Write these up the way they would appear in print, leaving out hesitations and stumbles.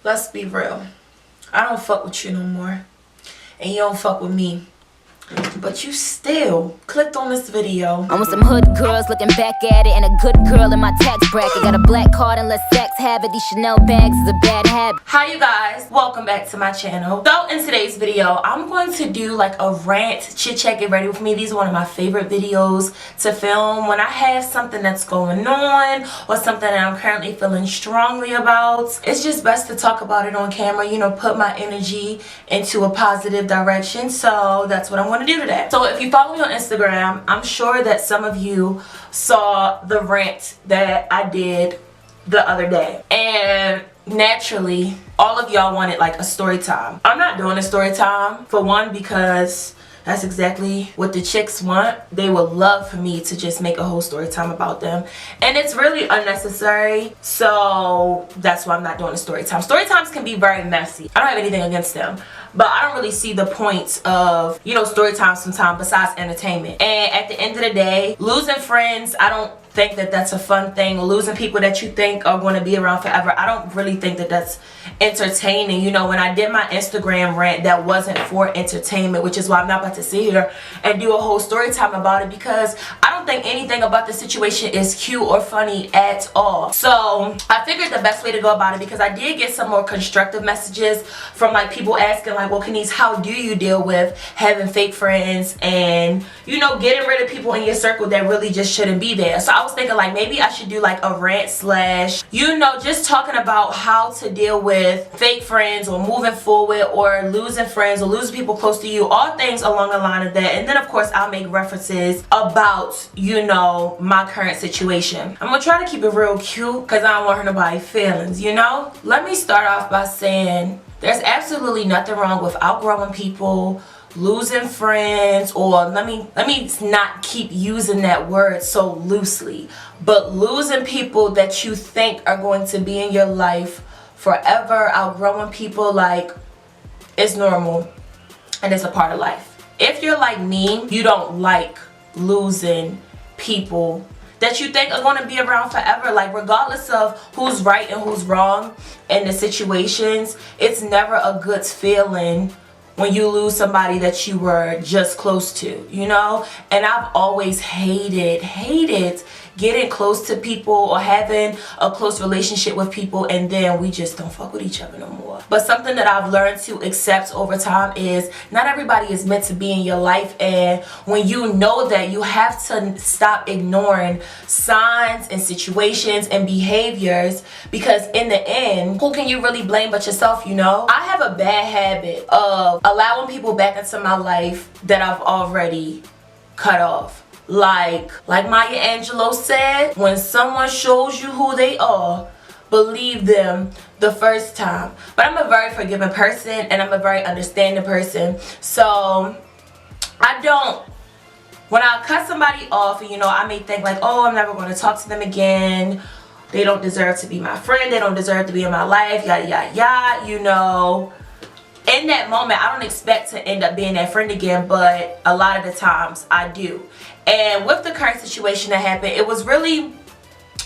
let's be real. I don't fuck with you no more. And you don't fuck with me. But you still clicked on this video. I'm with some hood girls looking back at it, and a good girl in my tax bracket. Got a black card and let sex have it. These Chanel bags is a bad habit. Hi you guys, welcome back to my channel. So in today's video, I'm going to do like a rant, chit chat, get ready with me. These are one of my favorite videos to film when I have something that's going on or something that I'm currently feeling strongly about. It's just best to talk about it on camera, you know, put my energy into a positive direction. So that's what I'm going to do today. So if you follow me on Instagram, I'm sure that some of you saw the rant that I did the other day, and naturally all of y'all wanted like a story time. I'm not doing a story time, for one, because that's exactly what the chicks want. They would love for me to just make a whole story time about them, and it's really unnecessary. So that's why I'm not doing a story time. Story times can be very messy. I don't have anything against them, but I don't really see the point of, you know, story time sometimes besides entertainment. And at the end of the day, losing friends, I don't think that that's a fun thing. Losing people that you think are going to be around forever, I don't really think that that's entertaining. You know, when I did my Instagram rant, that wasn't for entertainment, which is why I'm not about to sit here and do a whole story time about it, because I don't think anything about the situation is cute or funny at all. So I figured the best way to go about it, because I did get some more constructive messages from like people asking like, well, Kenise, how do you deal with having fake friends and, you know, getting rid of people in your circle that really just shouldn't be there? So I was thinking like maybe I should do like a rant slash, you know, just talking about how to deal with fake friends or moving forward or losing friends or losing people close to you, all things along the line of that. And then of course I'll make references about, you know, my current situation. I'm gonna try to keep it real cute because I don't want hurt nobody's feelings, you know. Let me start off by saying there's absolutely nothing wrong with outgrowing people, losing friends, or let me not keep using that word so loosely, but losing people that you think are going to be in your life forever. Outgrowing people, like, it's normal and it's a part of life. If you're like me, you don't like losing people that you think are going to be around forever. Like, regardless of who's right and who's wrong in the situations, it's never a good feeling when you lose somebody that you were just close to, you know. And I've always hated getting close to people or having a close relationship with people and then we just don't fuck with each other no more. But something that I've learned to accept over time is not everybody is meant to be in your life, and when you know that, you have to stop ignoring signs and situations and behaviors, because in the end, who can you really blame but yourself, you know? I have a bad habit of allowing people back into my life that I've already cut off. Like Maya Angelou said, when someone shows you who they are, believe them the first time. But I'm a very forgiving person and I'm a very understanding person. So I don't, when I cut somebody off, you know, I may think like, oh, I'm never going to talk to them again. They don't deserve to be my friend. They don't deserve to be in my life. Yada, yada, yada, you know. In that moment, I don't expect to end up being that friend again, but a lot of the times I do. And with the current situation that happened, it was really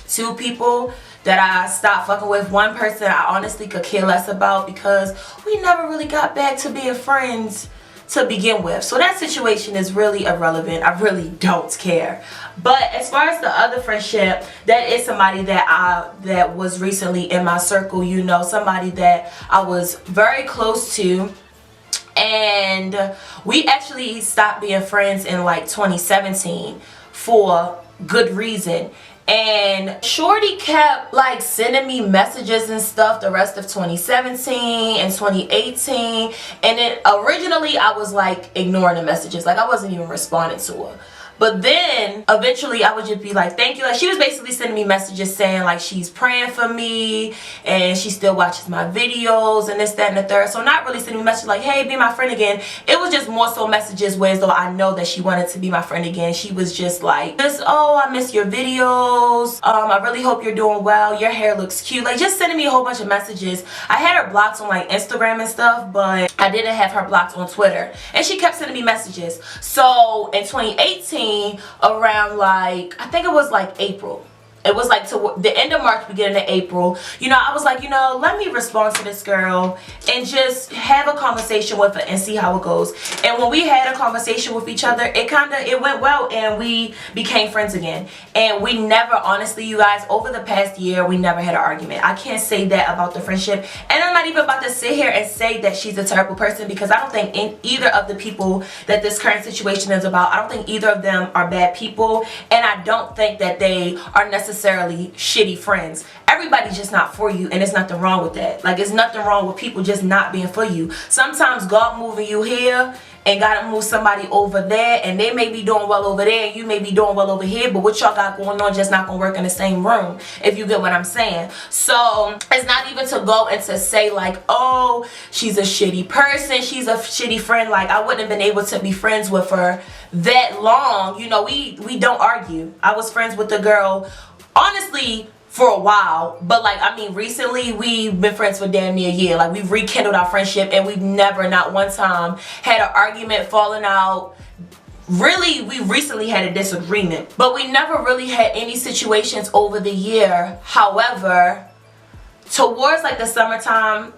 two people that I stopped fucking with. One person I honestly could care less about because we never really got back to being friends to begin with. So that situation is really irrelevant. I really don't care. But as far as the other friendship, that is somebody that was recently in my circle, you know, somebody that I was very close to. And we actually stopped being friends in like 2017 for good reason. And shorty kept like sending me messages and stuff the rest of 2017 and 2018. And then originally I was like ignoring the messages. Like, I wasn't even responding to her. But then eventually I would just be like, thank you. Like, she was basically sending me messages saying like she's praying for me and she still watches my videos and this, that, and the third. So not really sending me messages like, hey, be my friend again. It was just more so messages where as though I know that she wanted to be my friend again. She was just like, oh, I miss your videos. I really hope you're doing well. Your hair looks cute. Like, just sending me a whole bunch of messages. I had her blocked on like Instagram and stuff, but I didn't have her blocked on Twitter. And she kept sending me messages. So in 2018, around like, I think it was like April It was like to the end of March, beginning of April. You know, I was like, you know, let me respond to this girl and just have a conversation with her and see how it goes. And when we had a conversation with each other, it went well, and we became friends again. And we never, honestly, you guys, over the past year, we never had an argument. I can't say that about the friendship, and I'm not even about to sit here and say that she's a terrible person, because I don't think either of the people that this current situation is about, I don't think either of them are bad people, and I don't think that they are necessarily shitty friends. Everybody's just not for you, and there's nothing wrong with that. Like, it's nothing wrong with people just not being for you. Sometimes God moving you here and gotta move somebody over there, and they may be doing well over there and you may be doing well over here, but what y'all got going on just not gonna work in the same room, if you get what I'm saying. So it's not even to go and to say like, oh, she's a shitty person, she's a shitty friend. Like, I wouldn't have been able to be friends with her that long. You know, we don't argue. I was friends with the girl, honestly, for a while, but like, I mean, recently we've been friends for damn near a year. Like, we've rekindled our friendship, and we've never, not one time, had an argument, falling out. Really, we recently had a disagreement, but we never really had any situations over the year. However, towards like the summertime,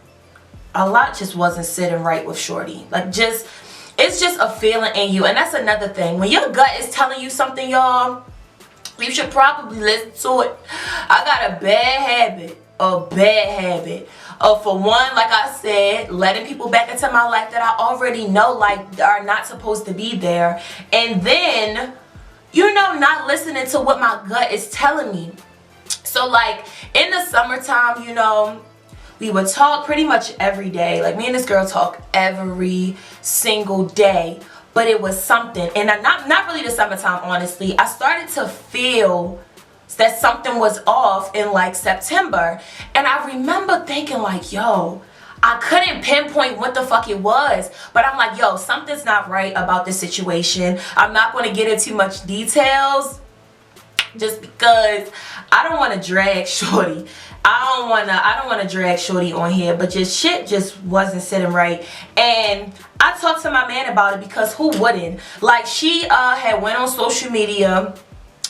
a lot just wasn't sitting right with shorty. Like, it's just a feeling in you. And that's another thing, when your gut is telling you something, y'all, you should probably listen to it. I got a bad habit of, for one, like I said, letting people back into my life that I already know, like, are not supposed to be there. And then, you know, not listening to what my gut is telling me. So like, in the summertime, you know, we would talk pretty much every day. Like, me and this girl talk every single day. But it was something, and not really the summertime, honestly. I started to feel that something was off in like September, and I remember thinking like, yo, I couldn't pinpoint what the fuck it was, but I'm like, yo, something's not right about this situation. I'm not going to get into much details just because I don't want to drag shorty. I don't want to drag shorty on here, but just shit just wasn't sitting right. And I talked to my man about it, because who wouldn't? Like, she had went on social media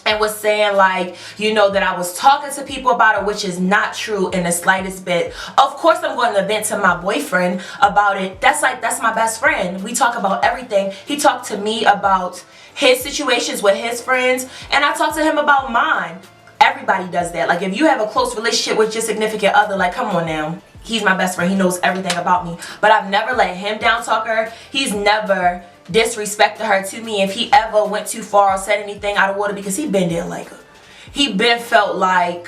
and was saying like, you know, that I was talking to people about it, which is not true in the slightest bit. Of course I'm going to vent to my boyfriend about it. That's my best friend. We talk about everything. He talked to me about his situations with his friends, and I talked to him about mine. Everybody does that. Like, if you have a close relationship with your significant other, like, come on now. He's my best friend. He knows everything about me. But I've never let him down talk her. He's never disrespected her to me. If he ever went too far or said anything out of order, because he been there like her. He been felt like,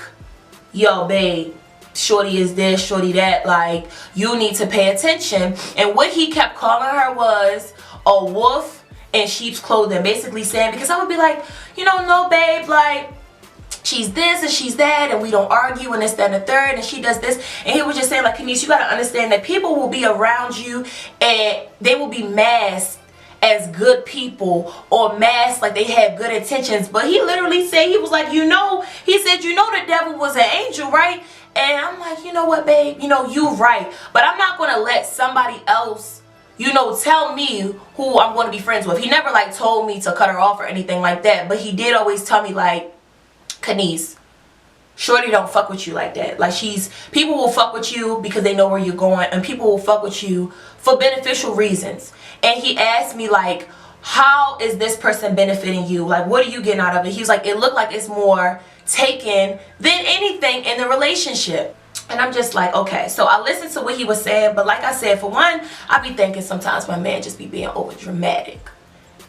yo, babe, shorty is this, shorty that. Like, you need to pay attention. And what he kept calling her was a wolf in sheep's clothing. Basically saying, because I would be like, you know, no, babe, like, she's this and she's that, and we don't argue, and this, that, and the third, and she does this. And he was just saying, like, Kenise, you gotta understand that people will be around you and they will be masked as good people, or masked like they have good intentions. But he literally said, he was like, you know, he said, you know, the devil was an angel, right? And I'm like, you know what, babe, you know, you right, but I'm not gonna let somebody else, you know, tell me who I'm going to be friends with. He never like told me to cut her off or anything like that, but he did always tell me like, Kenise, shorty don't fuck with you like that. Like, people will fuck with you because they know where you're going, and people will fuck with you for beneficial reasons. And he asked me like, how is this person benefiting you? Like, what are you getting out of it? He was like, it looked like it's more taken than anything in the relationship. And I'm just like, okay. So I listened to what he was saying, but like I said, for one, I be thinking sometimes my man just be being over dramatic.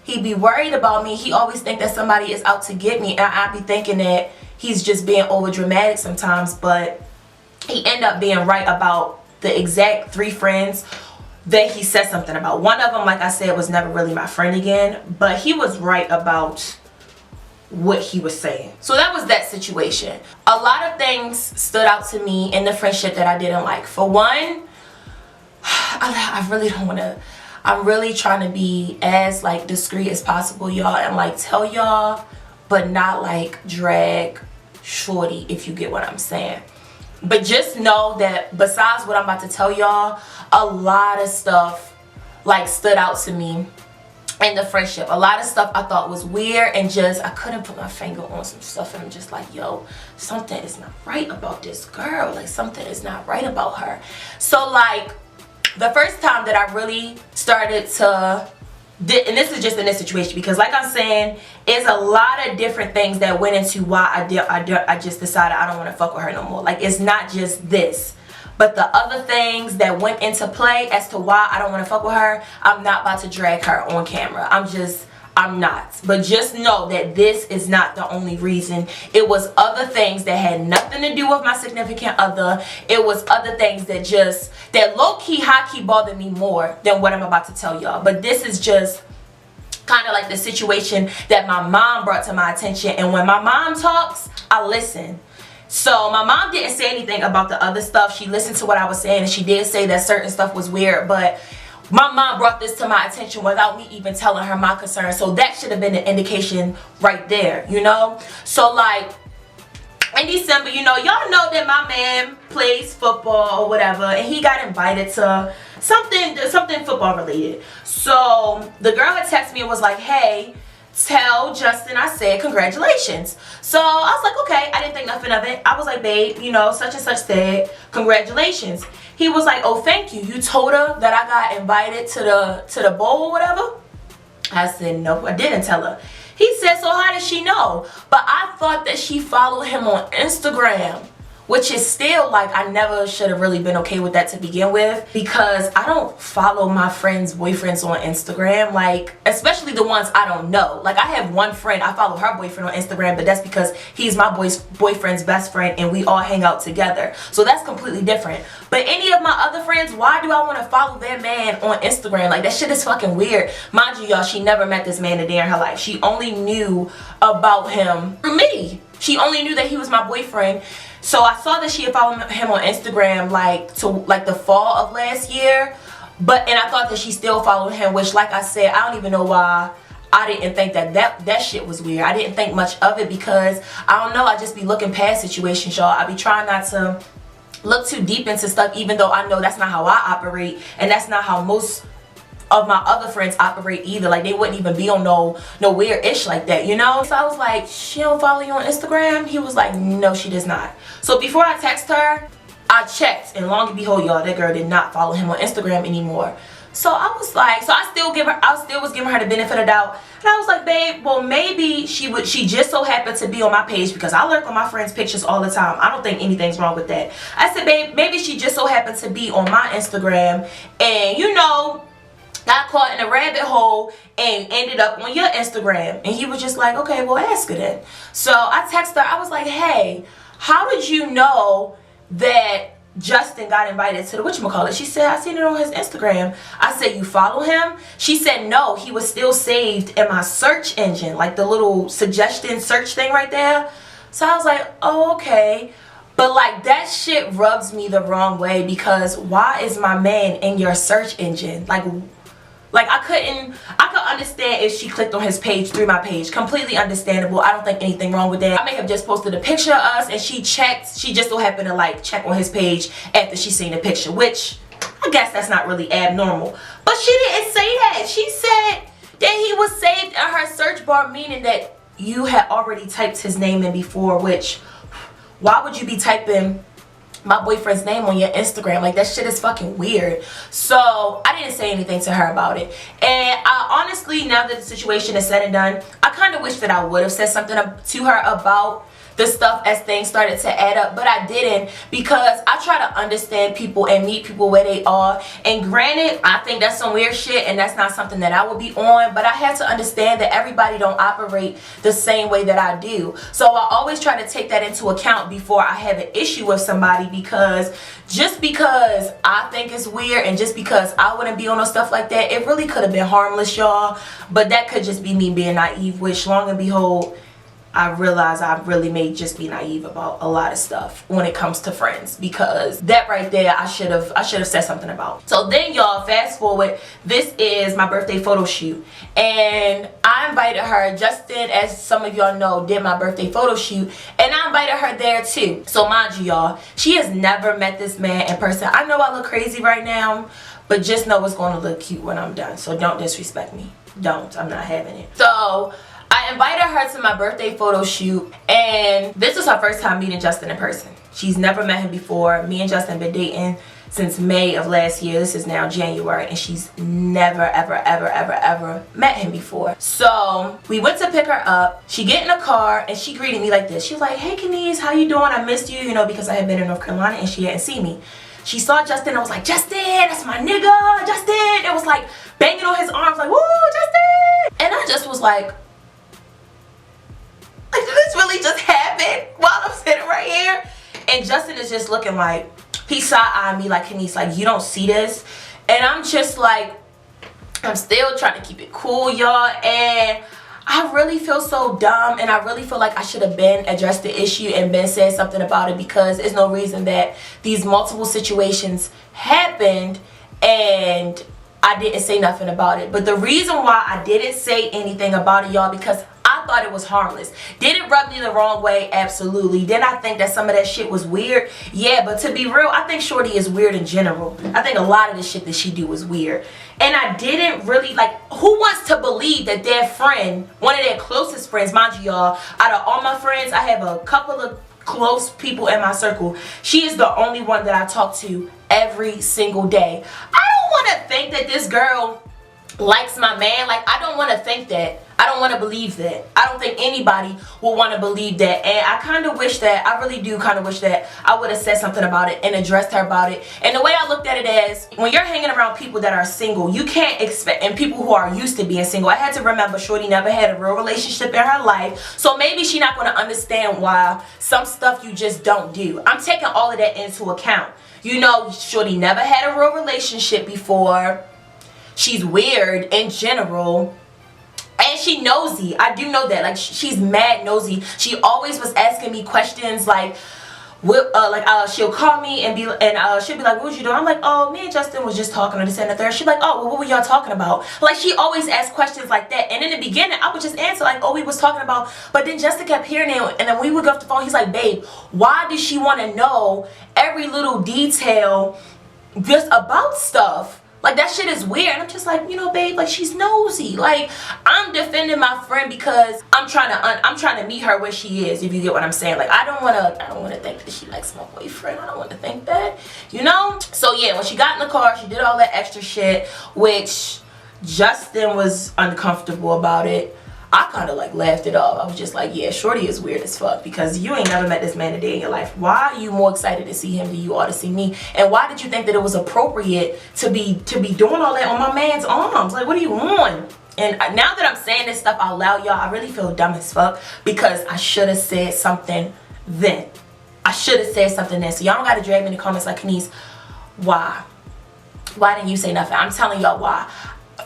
He be worried about me. He always think that somebody is out to get me, and I be thinking that he's just being over dramatic sometimes. But he ended up being right about the exact 3 friends that he said something about. One of them, like I said, was never really my friend again, but he was right about what he was saying. So that was that situation. A lot of things stood out to me in the friendship that I didn't like. For one, I really don't want to, I'm really trying to be as like discreet as possible, y'all, and like tell y'all, but not like drag shorty, if you get what I'm saying. But just know that besides what I'm about to tell y'all, a lot of stuff like stood out to me and the friendship. A lot of stuff I thought was weird, and just I couldn't put my finger on some stuff, and I'm just like, yo, something is not right about this girl. Like, something is not right about her. So like, the first time that I really started to, and this is just in this situation, because like I'm saying, it's a lot of different things that went into why I just decided I don't want to fuck with her no more. Like, it's not just this, but the other things that went into play as to why I don't want to fuck with her. I'm not about to drag her on camera. I'm not. But just know that this is not the only reason. It was other things that had nothing to do with my significant other. It was other things that low-key, high-key bothered me more than what I'm about to tell y'all. But this is just kind of like the situation that my mom brought to my attention. And when my mom talks, I listen. So my mom didn't say anything about the other stuff. She listened to what I was saying, and she did say that certain stuff was weird, but my mom brought this to my attention without me even telling her my concerns. So that should have been an indication right there, you know? So like, in December, you know, y'all know that my man plays football or whatever, and he got invited to something football related. So the girl had texted me and was like, hey, tell Justin I said congratulations. So I was like, okay, I didn't think nothing of it. I was like, babe, you know, such and such said congratulations. He was like, oh, thank you. You told her that I got invited to the bowl or whatever? I said, no, I didn't tell her. He said, so how did she know? But I thought that she followed him on Instagram, which is still like, I never should have really been okay with that to begin with, because I don't follow my friends' boyfriends on Instagram, like, especially the ones I don't know. Like, I have one friend, I follow her boyfriend on Instagram, but that's because he's my boyfriend's best friend and we all hang out together. So that's completely different. But any of my other friends, why do I want to follow their man on Instagram? Like, that shit is fucking weird. Mind you, y'all, she never met this man a day in her life. She only knew about him through me. She only knew that he was my boyfriend. So I saw that she had followed him on Instagram like the fall of last year, and I thought that she still followed him, which, like I said, I don't even know why I didn't think that shit was weird. I didn't think much of it because, I don't know, I just be looking past situations, y'all. I be trying not to look too deep into stuff, even though I know that's not how I operate, and that's not how most of my other friends operate either. Like, they wouldn't even be on no weird ish like that, you know? So I was like, she don't follow you on Instagram? He was like, no, she does not. So before I text her, I checked, and long and behold, y'all, that girl did not follow him on Instagram anymore. So I was like, so I still was giving her the benefit of the doubt, and I was like, babe, well, maybe she just so happened to be on my page, because I lurk on my friends' pictures all the time. I don't think anything's wrong with that. I said, babe, maybe she just so happened to be on my Instagram, and, you know, got caught in a rabbit hole and ended up on your Instagram. And he was just like, okay, well, ask her then. So I texted her. I was like, hey, how did you know that Justin got invited to the whatchamacallit? She said, I seen it on his Instagram. I said, you follow him? She said, no, he was still saved in my search engine, like the little suggestion search thing right there. So I was like, oh, okay. But like, that shit rubs me the wrong way, because why is my man in your search engine? Like, I could understand if she clicked on his page through my page. Completely understandable. I don't think anything wrong with that. I may have just posted a picture of us, and she just so happened to like check on his page after she seen the picture, which I guess that's not really abnormal. But she didn't say that. She said that he was saved in her search bar, meaning that you had already typed his name in before, which, why would you be typing my boyfriend's name on your Instagram? Like, that shit is fucking weird. So I didn't say anything to her about it, and I honestly, now that the situation is said and done, I kind of wish that I would have said something to her about the stuff as things started to add up, but I didn't, because I try to understand people and meet people where they are. And granted, I think that's some weird shit, and that's not something that I would be on, but I had to understand that everybody don't operate the same way that I do. So I always try to take that into account before I have an issue with somebody, because just because I think it's weird and just because I wouldn't be on no stuff like that, it really could have been harmless, y'all. But that could just be me being naive, which long and behold, I realize I really may just be naive about a lot of stuff when it comes to friends, because that right there I should have said something about. So then, y'all, fast forward, this is my birthday photo shoot, and I invited her. Justin, as some of y'all know, did my birthday photo shoot, and I invited her there too. So mind you, y'all, she has never met this man in person. I know I look crazy right now, but just know it's going to look cute when I'm done, so don't disrespect me. don't. I'm not having it. So I invited her to my birthday photo shoot, and this was her first time meeting Justin in person. She's never met him before. Me and Justin been dating since May of last year. This is now January, and she's never ever met him before. So we went to pick her up. She get in the car and she greeted me like this. She was like, "Hey Kenise, how you doing? I missed you," you know, because I had been in North Carolina and she hadn't seen me. She saw Justin. I was like, "Justin, that's my nigga, Justin." It was like banging on his arms like, "Woo, Justin!" And I just was like this really just happened while I'm sitting right here. And Justin is just looking like, he side-eyeing me like, Kenise, like, you don't see this? And I'm just like, I'm still trying to keep it cool, y'all. And I really feel so dumb, and I really feel like I should have been addressed the issue and been said something about it, because there's no reason that these multiple situations happened and I didn't say nothing about it. But the reason why I didn't say anything about it, y'all, because I thought it was harmless. Did it rub me the wrong way? Absolutely. Did I think that some of that shit was weird? Yeah, but to be real, I think Shorty is weird in general. I think a lot of the shit that she do is weird. And I didn't really, like, who wants to believe that their friend, one of their closest friends, mind you, y'all, out of all my friends, I have a couple of close people in my circle. She is the only one that I talk to every single day. I don't want to think that this girl likes my man. Like, I don't want to think that. I don't want to believe that. I don't think anybody will want to believe that. And I kind of wish that, I really do kind of wish that I would have said something about it and addressed her about it. And the way I looked at it as, when you're hanging around people that are single, you can't expect, and people who are used to being single, I had to remember Shorty never had a real relationship in her life. So maybe she's not going to understand why some stuff you just don't do. I'm taking all of that into account. You know, Shorty never had a real relationship before. She's weird in general. And she nosy. I do know that. Like, she's mad nosy. She always was asking me questions like, she'll call me and she'll be like, "What was you doing?" I'm like, "Oh, me and Justin was just talking to this and the third." She's like, "Oh, well, what were y'all talking about?" Like, she always asked questions like that. And in the beginning, I would just answer like, "Oh, we was talking about," but then Justin kept hearing it, and then we would go off the phone. He's like, "Babe, why does she want to know every little detail just about stuff? Like, that shit is weird." And I'm just like, you know, babe, like, she's nosy. Like, I'm defending my friend because I'm trying to meet her where she is, if you get what I'm saying. Like, I don't want to think that she likes my boyfriend. I don't want to think that, you know? So yeah, when she got in the car, she did all that extra shit, which Justin was uncomfortable about it. I kind of like laughed it off. I was just like, yeah, Shorty is weird as fuck, because you ain't never met this man a day in your life. Why are you more excited to see him than you are to see me? And why did you think that it was appropriate to be doing all that on my man's arms? Like, what are you on? And now that I'm saying this stuff out loud, y'all, I really feel dumb as fuck, because I should have said something then. I should have said something then. So y'all don't got to drag me in the comments like, Kenise, why? Why didn't you say nothing? I'm telling y'all why.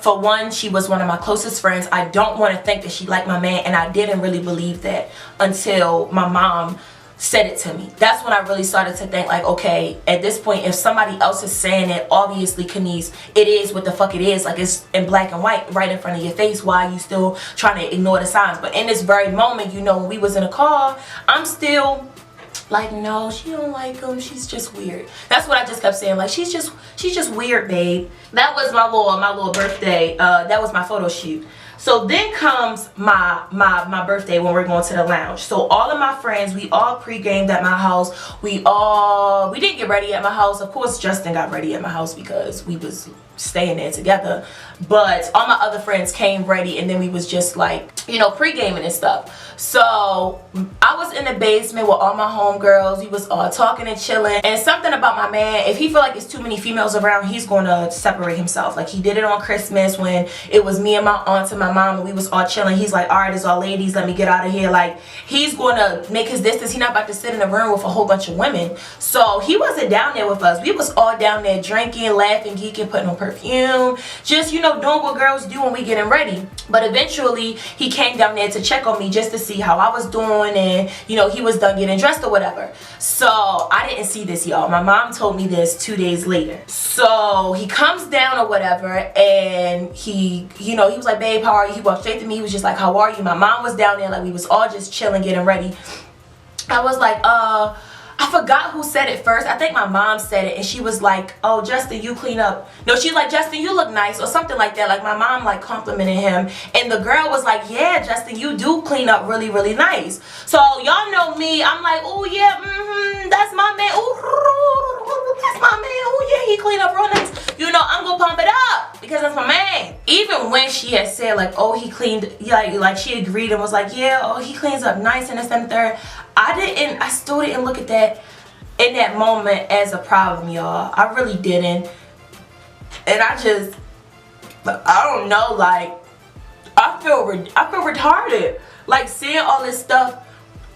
For one, she was one of my closest friends. I don't want to think that she liked my man, and I didn't really believe that until my mom said it to me. That's when I really started to think, like, okay, at this point, if somebody else is saying it, obviously, Kenise, it is what the fuck it is. Like, it's in black and white right in front of your face. Why are you still trying to ignore the signs? But in this very moment, you know, when we was in a car, I'm still like, no, she don't like him. She's just weird. That's what I just kept saying. Like, she's just weird, babe. That was my little birthday. That was my photo shoot. So then comes my birthday, when we're going to the lounge. So all of my friends, we all pre-gamed at my house. We didn't get ready at my house. Of course, Justin got ready at my house because we was staying there together. But all my other friends came ready, and then we was just like, you know, pre-gaming and stuff. So I was in the basement with all my homegirls. We was all talking and chilling. And something about my man, if he feel like it's too many females around, he's gonna separate himself. Like, he did it on Christmas when it was me and my aunt and my mom, and we was all chilling. He's like, all right, it's all ladies, let me get out of here. Like, he's gonna make his distance. He's not about to sit in a room with a whole bunch of women. So he wasn't down there with us. We was all down there drinking, laughing, geeking, putting on perfume, just, you know, doing what girls do when we getting ready. But eventually he came down there to check on me just to see how I was doing, and, you know, he was done getting dressed or whatever. So I didn't see this, y'all. My mom told me this 2 days later. So he comes down or whatever, and he, you know, he was like, babe, how are you? He walked straight to me. He was just like, how are you? My mom was down there, like, we was all just chilling, getting ready. I was like, I forgot who said it first. I think my mom said it, and she was like, oh, Justin, you clean up. No, she's like, Justin, you look nice, or something like that. Like, my mom, like, complimented him, and the girl was like, yeah, Justin, you do clean up really, really nice. So, y'all know me. I'm like, oh, yeah, that's my man. Ooh, that's my man. Oh, yeah, he clean up real nice. You know, I'm gonna pump it up, because that's my man. Even when she had said, like, oh, he cleaned, like she agreed and was like, yeah, oh, he cleans up nice, and this and the third. I still didn't look at that in that moment as a problem, y'all. I really didn't. And I don't know, like, I feel retarded. Like, seeing all this stuff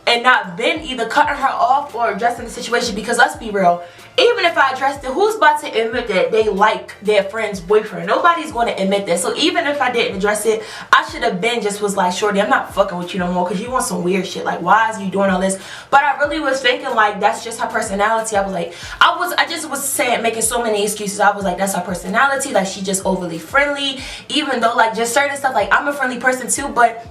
and not been either cutting her off or addressing the situation, because let's be real, even if I addressed it, who's about to admit that they like their friend's boyfriend? Nobody's going to admit that. So even if I didn't address it, I should have been just was like, shorty, I'm not fucking with you no more, because you want some weird shit. Like, why is you doing all this? But I really was thinking, like, that's just her personality. I was like, I just was saying, making so many excuses. I was like, that's her personality. Like, she just overly friendly, even though, like, just certain stuff, like, I'm a friendly person too, but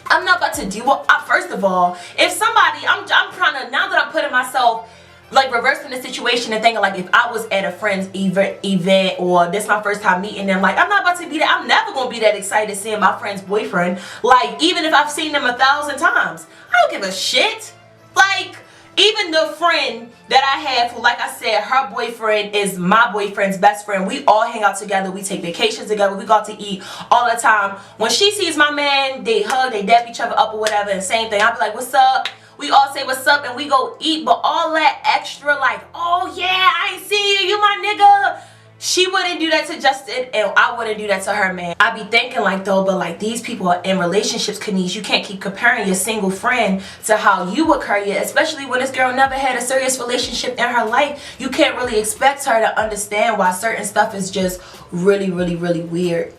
I'm not about to do what, first of all, if somebody, I'm trying to, now that I'm putting myself, like, reversing the situation and thinking, like, if I was at a friend's event or this my first time meeting them, like, I'm not about to be that, I'm never going to be that excited seeing my friend's boyfriend. Like, even if I've seen them 1,000 times, I don't give a shit. Like, even the friend that I have who, like I said, her boyfriend is my boyfriend's best friend. We all hang out together. We take vacations together. We go out to eat all the time. When she sees my man, they hug, they dap each other up or whatever, and same thing. I'll be like, what's up? We all say what's up and we go eat, but all that extra, like, oh yeah, I ain't see you my nigga. She wouldn't do that to Justin, and I wouldn't do that to her man. I be thinking, like, though, but like, these people are in relationships, Kenise. You can't keep comparing your single friend to how you would carry it, especially when this girl never had a serious relationship in her life. You can't really expect her to understand why certain stuff is just really, really, really weird.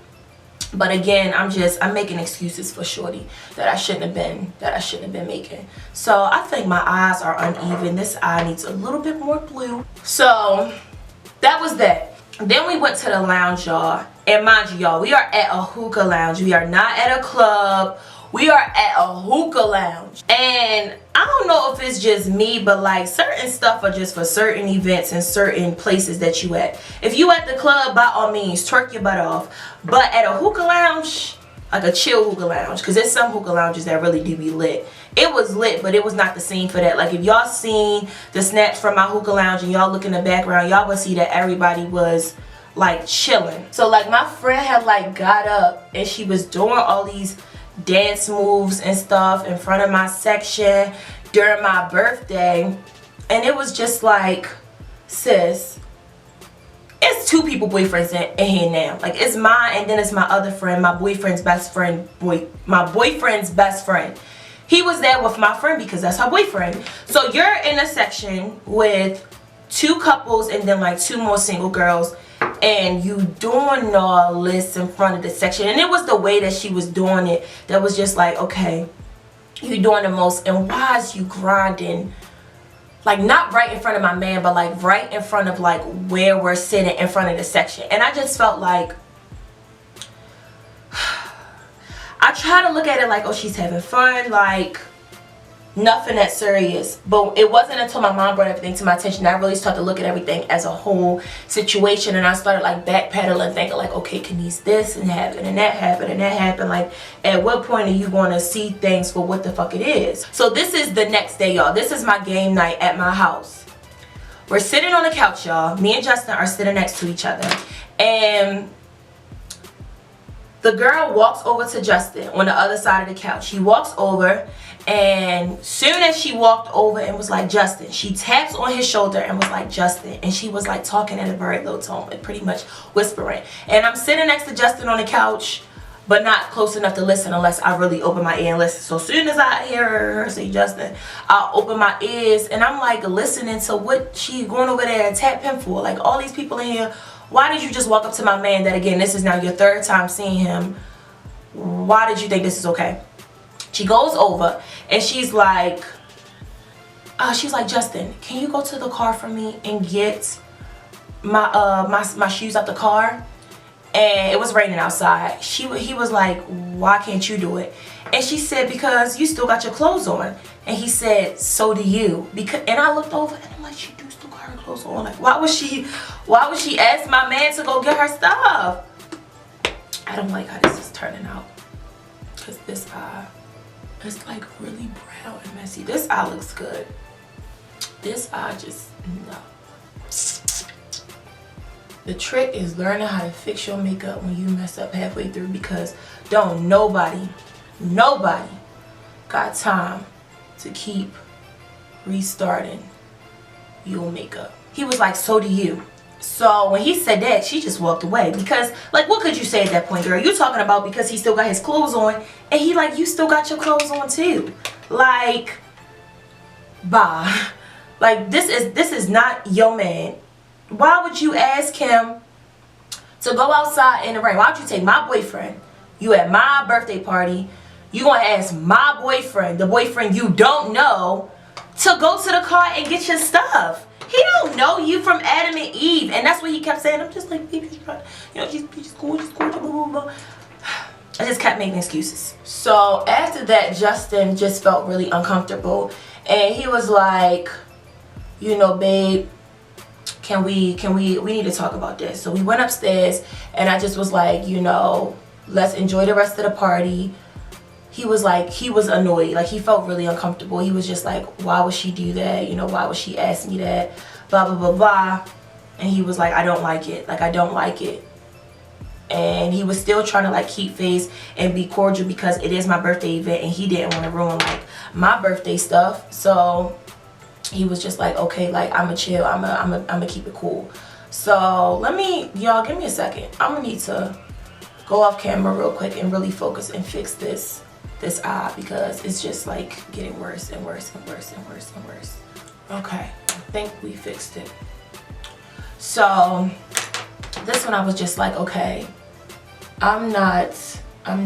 But again, I'm making excuses for shorty that I shouldn't have been making. So I think my eyes are uneven. This eye needs a little bit more blue. So that was that. Then we went to the lounge, y'all. And mind you, y'all, we are at a hookah lounge. We are not at a club. We are at a hookah lounge. And I don't know if it's just me, but like, certain stuff are just for certain events and certain places that you at. If you at the club, by all means, twerk your butt off. But at a hookah lounge, like a chill hookah lounge, because there's some hookah lounges that really do be lit. It was lit, but it was not the scene for that. Like, if y'all seen the snaps from my hookah lounge and y'all look in the background, y'all will see that everybody was like chilling. So like, my friend had like got up and she was doing all these dance moves and stuff in front of my section during my birthday, and it was just like, sis, it's two people boyfriends in here now. Like, it's mine, and then it's my other friend, my boyfriend's best friend, my boyfriend's best friend. He was there with my friend because that's her boyfriend. So you're in a section with two couples and then like two more single girls, and you doing all this in front of the section. And it was the way that she was doing it that was just like, okay, you doing the most, and why is you grinding, like, not right in front of my man, but like right in front of like where we're sitting in front of the section. And I just felt like, I try to look at it like, oh, she's having fun, like nothing that serious. But it wasn't until my mom brought everything to my attention that I really started to look at everything as a whole situation, and I started like backpedaling, thinking like, okay, Kenise, this and happened and that happened and that happened. Like, at what point are you going to see things for what the fuck it is? So this is the next day, y'all. This is my game night at my house. We're sitting on the couch, y'all. Me and Justin are sitting next to each other, and the girl walks over to Justin on the other side of the couch. She walks over, and soon as she walked over and was like, Justin, she taps on his shoulder and was like, Justin. And she was like talking in a very low tone, like pretty much whispering. And I'm sitting next to Justin on the couch, but not close enough to listen unless I really open my ear and listen. So as soon as I hear her say Justin, I'll open my ears, and I'm like listening to what she going over there and tap him for. Like, all these people in here, why did you just walk up to my man that, again, this is now your third time seeing him? Why did you think this is okay? She goes over and she's like, Justin, can you go to the car for me and get my shoes out the car? And it was raining outside. He was like, why can't you do it? And she said, because you still got your clothes on. And he said, so do you. And I looked over and I'm like, she do still got her clothes on. Like, why would she ask my man to go get her stuff? I don't like how this is turning out. Because this eye, it's like really brown and messy. This eye looks good. This eye just, no. The trick is learning how to fix your makeup when you mess up halfway through, because don't nobody got time to keep restarting your makeup. He was like, so do you. So when he said that, she just walked away, because like, what could you say at that point, girl? You talking about because he still got his clothes on, and he like, you still got your clothes on too. Like, bye. Like, this is not your man. Why would you ask him to go outside in the rain? Why would you take my boyfriend? You at my birthday party. You gonna ask my boyfriend, the boyfriend you don't know, to go to the car and get your stuff. He don't know you from Adam and Eve. And that's what he kept saying. I'm just like, baby, you know, she's cool, blah, blah, blah. I just kept making excuses. So after that, Justin just felt really uncomfortable. And he was like, you know, babe, we need to talk about this. So we went upstairs and I just was like, you know, let's enjoy the rest of the party. He was like, he was annoyed. Like, he felt really uncomfortable. He was just like, why would she do that? You know, why would she ask me that? Blah, blah, blah, blah. And he was like, I don't like it. Like, I don't like it. And he was still trying to like keep face and be cordial because it is my birthday event and he didn't want to ruin like my birthday stuff. So he was just like, okay, like, I'ma chill, I'ma keep it cool. So y'all give me a second. I'm gonna need to go off camera real quick and really focus and fix this eye, because it's just like getting worse and worse and worse and worse and worse. Okay, I think we fixed it. So this one I was just like, okay, I'm not okay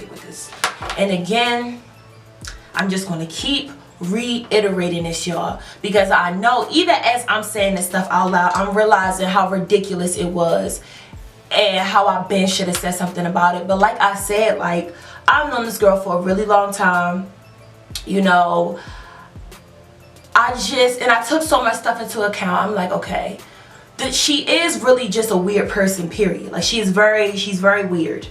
with this. And again, I'm just going to keep reiterating this, y'all, because I know even as I'm saying this stuff out loud, I'm realizing how ridiculous it was and how I been should have said something about it. But like I said, like, I've known this girl for a really long time, you know. I took so much stuff into account. I'm like, okay, that she is really just a weird person, period. Like, she's very weird.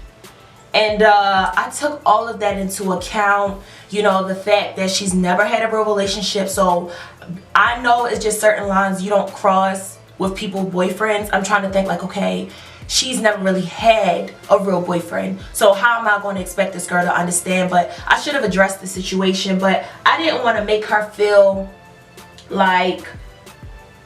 And I took all of that into account, you know, the fact that she's never had a real relationship. So I know it's just certain lines you don't cross with people's boyfriends. I'm trying to think like, okay, she's never really had a real boyfriend. So how am I going to expect this girl to understand? But I should have addressed the situation, but I didn't want to make her feel like,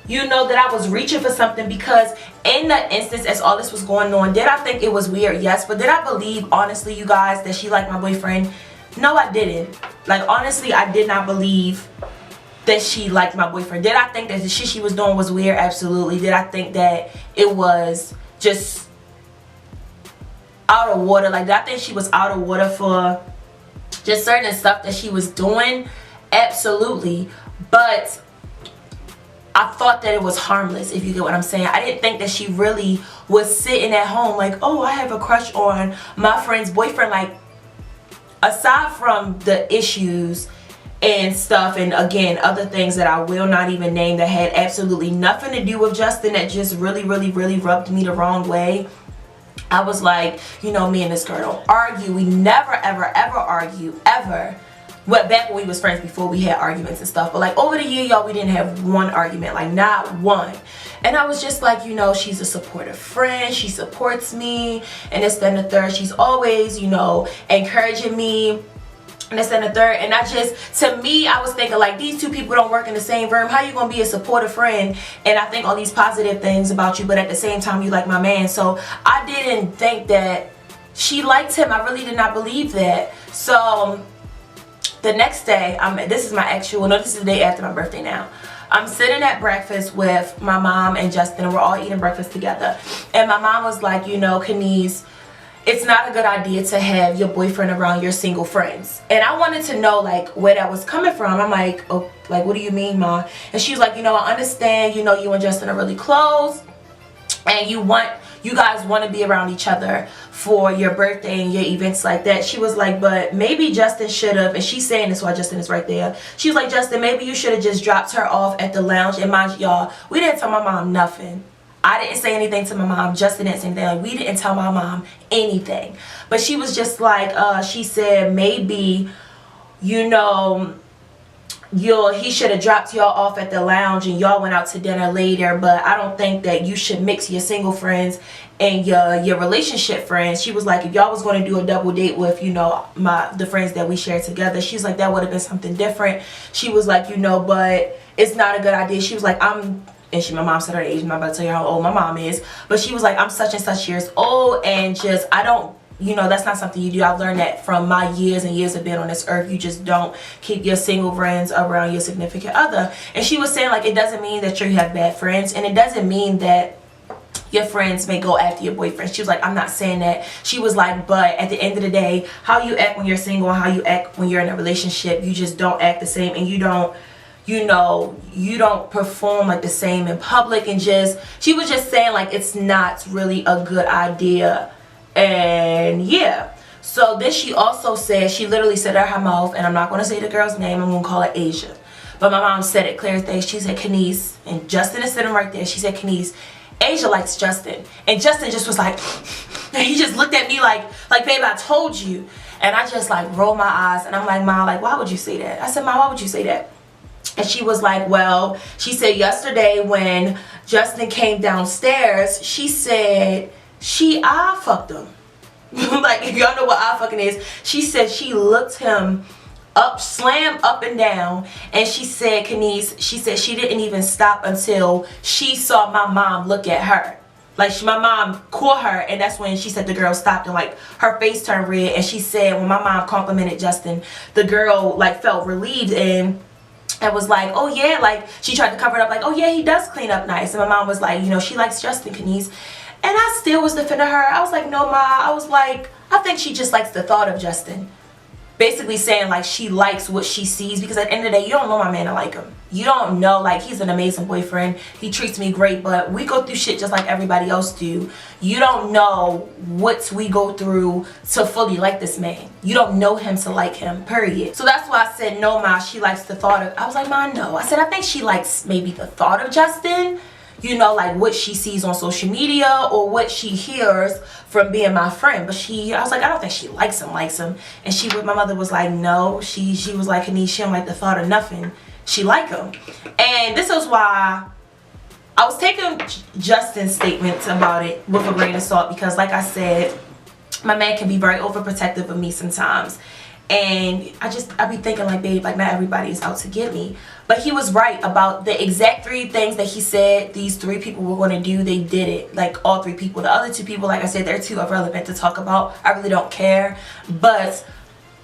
you know, that I was reaching for something, because in the instance as all this was going on, did I think it was weird? Yes. But did I believe, honestly, you guys, that she liked my boyfriend? No, I didn't. Like, honestly, I did not believe that she liked my boyfriend. Did I think that the shit she was doing was weird? Absolutely. Did I think that it was just out of water? Like, did I think she was out of water for just certain stuff that she was doing? Absolutely. But I thought that it was harmless, if you get what I'm saying. I didn't think that she really was sitting at home like, oh, I have a crush on my friend's boyfriend. Like, aside from the issues and stuff, and again, other things that I will not even name that had absolutely nothing to do with Justin, that just really rubbed me the wrong way, I was like, you know, me and this girl don't argue. We never, ever argue, ever. Well, back when we was friends, before we had arguments and stuff. But like over the year, y'all, we didn't have one argument. Like, not one. And I was just like, you know, she's a supportive friend. She supports me. And this, then the third. She's always, you know, encouraging me. And this, and the third. And I just, to me, I was thinking like, these two people don't work in the same room. How you gonna be a supportive friend and I think all these positive things about you, but at the same time, you like my man? So I didn't think that she liked him. I really did not believe that. So the next day, this is my actual, no, this is the day after my birthday now. I'm sitting at breakfast with my mom and Justin, and we're all eating breakfast together. And my mom was like, you know, Kenise, it's not a good idea to have your boyfriend around your single friends. And I wanted to know, like, where that was coming from. I'm like, oh, like, what do you mean, Ma? And she's like, you know, I understand, you know, you and Justin are really close, and you want you guys want to be around each other for your birthday and your events like that. She was like, but maybe Justin should have, and she's saying this while Justin is right there. She was like, Justin, maybe you should have just dropped her off at the lounge. And mind y'all, we didn't tell my mom nothing. I didn't say anything to my mom. Justin didn't say anything. Like, we didn't tell my mom anything. But she was just like, she said maybe, you know, he should have dropped y'all off at the lounge and y'all went out to dinner later. But I don't think that you should mix your single friends and your relationship friends. She was like, if y'all was going to do a double date with, you know, the friends that we shared together, she's like, that would have been something different. She was like, you know, but it's not a good idea. She was like, my mom said her age. I'm not about to tell you how old my mom is. But she was like, I'm such and such years old, and just, I don't, you know, that's not something you do. I've learned that from my years and years of being on this earth. You just don't keep your single friends around your significant other. And she was saying, like, it doesn't mean that you have bad friends, and it doesn't mean that your friends may go after your boyfriend. She was like, I'm not saying that. She was like, but at the end of the day, how you act when you're single and how you act when you're in a relationship, you just don't act the same, and you don't, you know, you don't perform like the same in public. And just, she was just saying, like, it's not really a good idea. And yeah, so then she also said, she literally said out her mouth, and I'm not going to say the girl's name, I'm going to call her Asia, but my mom said it clear as day. She said, Kenise, and Justin is sitting right there. She said, Kenise, Asia likes Justin. And Justin just was like, and he just looked at me like, babe, I told you. And I just like rolled my eyes, and I'm like, Ma, like, why would you say that? I said, Ma, why would you say that? And she was like, well, she said yesterday when Justin came downstairs, she said I fucked him. Like, if y'all know what I fucking is, she said she looked him up, slam up and down, and she said, Kenise, she said she didn't even stop until she saw my mom look at her. Like, my mom caught her, and that's when she said the girl stopped, and like her face turned red. And she said when my mom complimented Justin, the girl like felt relieved and was like, oh yeah, like she tried to cover it up, like, oh yeah, he does clean up nice. And my mom was like, you know, she likes Justin, Kenise. And I still was defending her. I was like, no, Ma. I was like, I think she just likes the thought of Justin. Basically saying like she likes what she sees, because at the end of the day, you don't know my man to like him. You don't know, like, he's an amazing boyfriend. He treats me great, but we go through shit just like everybody else do. You don't know what we go through to fully like this man. You don't know him to like him, period. So that's why I said, no, Ma, she likes the thought of, I was like, Ma, no. I said, I think she likes maybe the thought of Justin. You know, like what she sees on social media or what she hears from being my friend. But I was like, I don't think she likes him. And my mother was like, no, she was like, Kenise, she don't like the thought of nothing. She like him. And this is why I was taking Justin's statements about it with a grain of salt, because like I said, my man can be very overprotective of me sometimes. And I be thinking like, babe, like not everybody is out to get me. But he was right about the exact 3 things that he said these 3 people were going to do. They did it. Like, all 3 people. The other 2 people, like I said, they're too irrelevant to talk about. I really don't care. But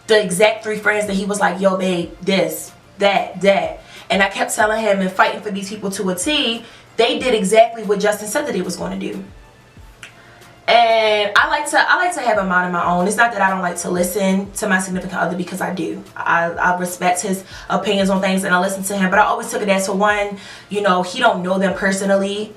the exact 3 friends that he was like, yo, babe, this, that. And I kept telling him and fighting for these people to a T. They did exactly what Justin said that they was going to do. And I like to have a mind of my own. It's not that I don't like to listen to my significant other, because I do. I respect his opinions on things and I listen to him. But I always took it as, to one, you know, he don't know them personally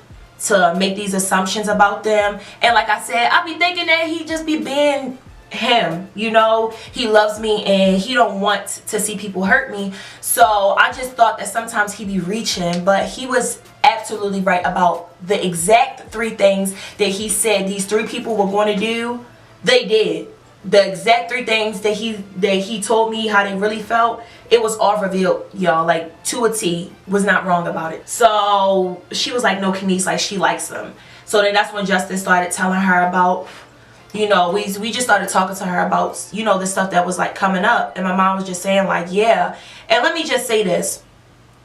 to make these assumptions about them. And like I said, I be thinking that he just be being him, you know. He loves me and he don't want to see people hurt me. So I just thought that sometimes he be reaching. But he was absolutely right about the exact 3 things that he said these 3 people were going to do. They did the exact 3 things that he told me how they really felt. It was all revealed, y'all, like to a T. Was not wrong about it. So she was like, no, Kenise, like she likes him. So then that's when Justin started telling her about, you know, we just started talking to her about, you know, the stuff that was like coming up. And my mom was just saying like, yeah. And let me just say this,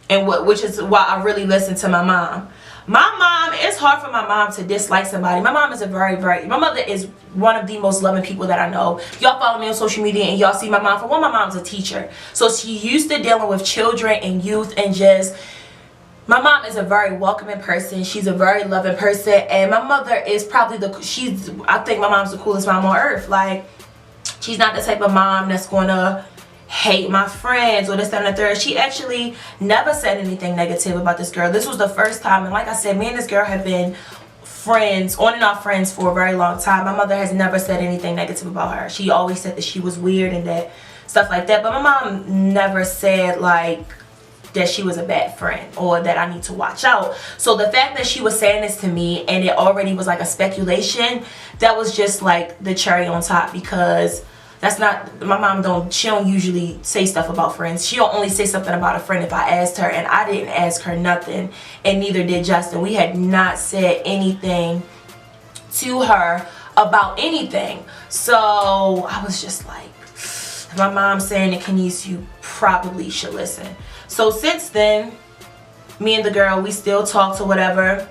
and which is why I really listen to my mom. My mom, it's hard for my mom to dislike somebody. My mom is my mother is one of the most loving people that I know. Y'all follow me on social media and y'all see my mom. For one, my mom's a teacher. So she used to dealing with children and youth, and just, my mom is a very welcoming person. She's a very loving person. And my mother is probably I think my mom's the coolest mom on earth. Like, she's not the type of mom that's gonna hate my friends or this, that, and the third. She actually never said anything negative about this girl. This was the first time, and like I said, me and this girl have been friends, on and off friends, for a very long time. My mother has never said anything negative about her. She always said that she was weird and that stuff like that, but my mom never said like that she was a bad friend or that I need to watch out. So the fact that she was saying this to me and it already was like a speculation, that was just like the cherry on top, because that's not, my mom she don't usually say stuff about friends. She'll only say something about a friend if I asked her, and I didn't ask her nothing, and neither did Justin. We had not said anything to her about anything. So I was just like, if my mom's saying it, Kenise, you probably should listen. So since then, me and the girl, we still talked or whatever.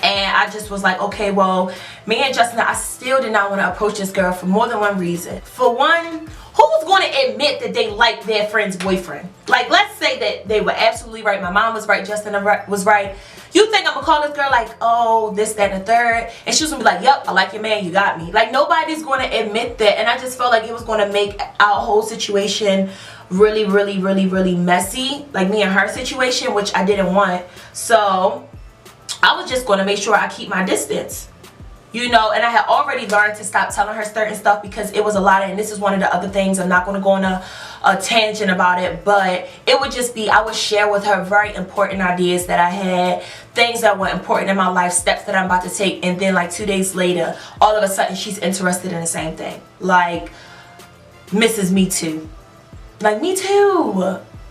And I just was like, okay, well, me and Justin, I still did not want to approach this girl for more than one reason. For one, who's going to admit that they like their friend's boyfriend? Like, let's say that they were absolutely right. My mom was right. Justin was right. You think I'm going to call this girl like, oh, this, that, and the third? And she was going to be like, yep, I like your man. You got me. Like, nobody's going to admit that. And I just felt like it was going to make our whole situation really, really, really, really messy. Like me and her situation, which I didn't want. So I was just going to make sure I keep my distance, you know. And I had already learned to stop telling her certain stuff because it was a lot. And this is one of the other things. I'm not going to go on a tangent about it, but it would just be, I would share with her very important ideas that I had, things that were important in my life, steps that I'm about to take. And then like 2 days later, all of a sudden she's interested in the same thing. Like Mrs. Me Too. Like, me too.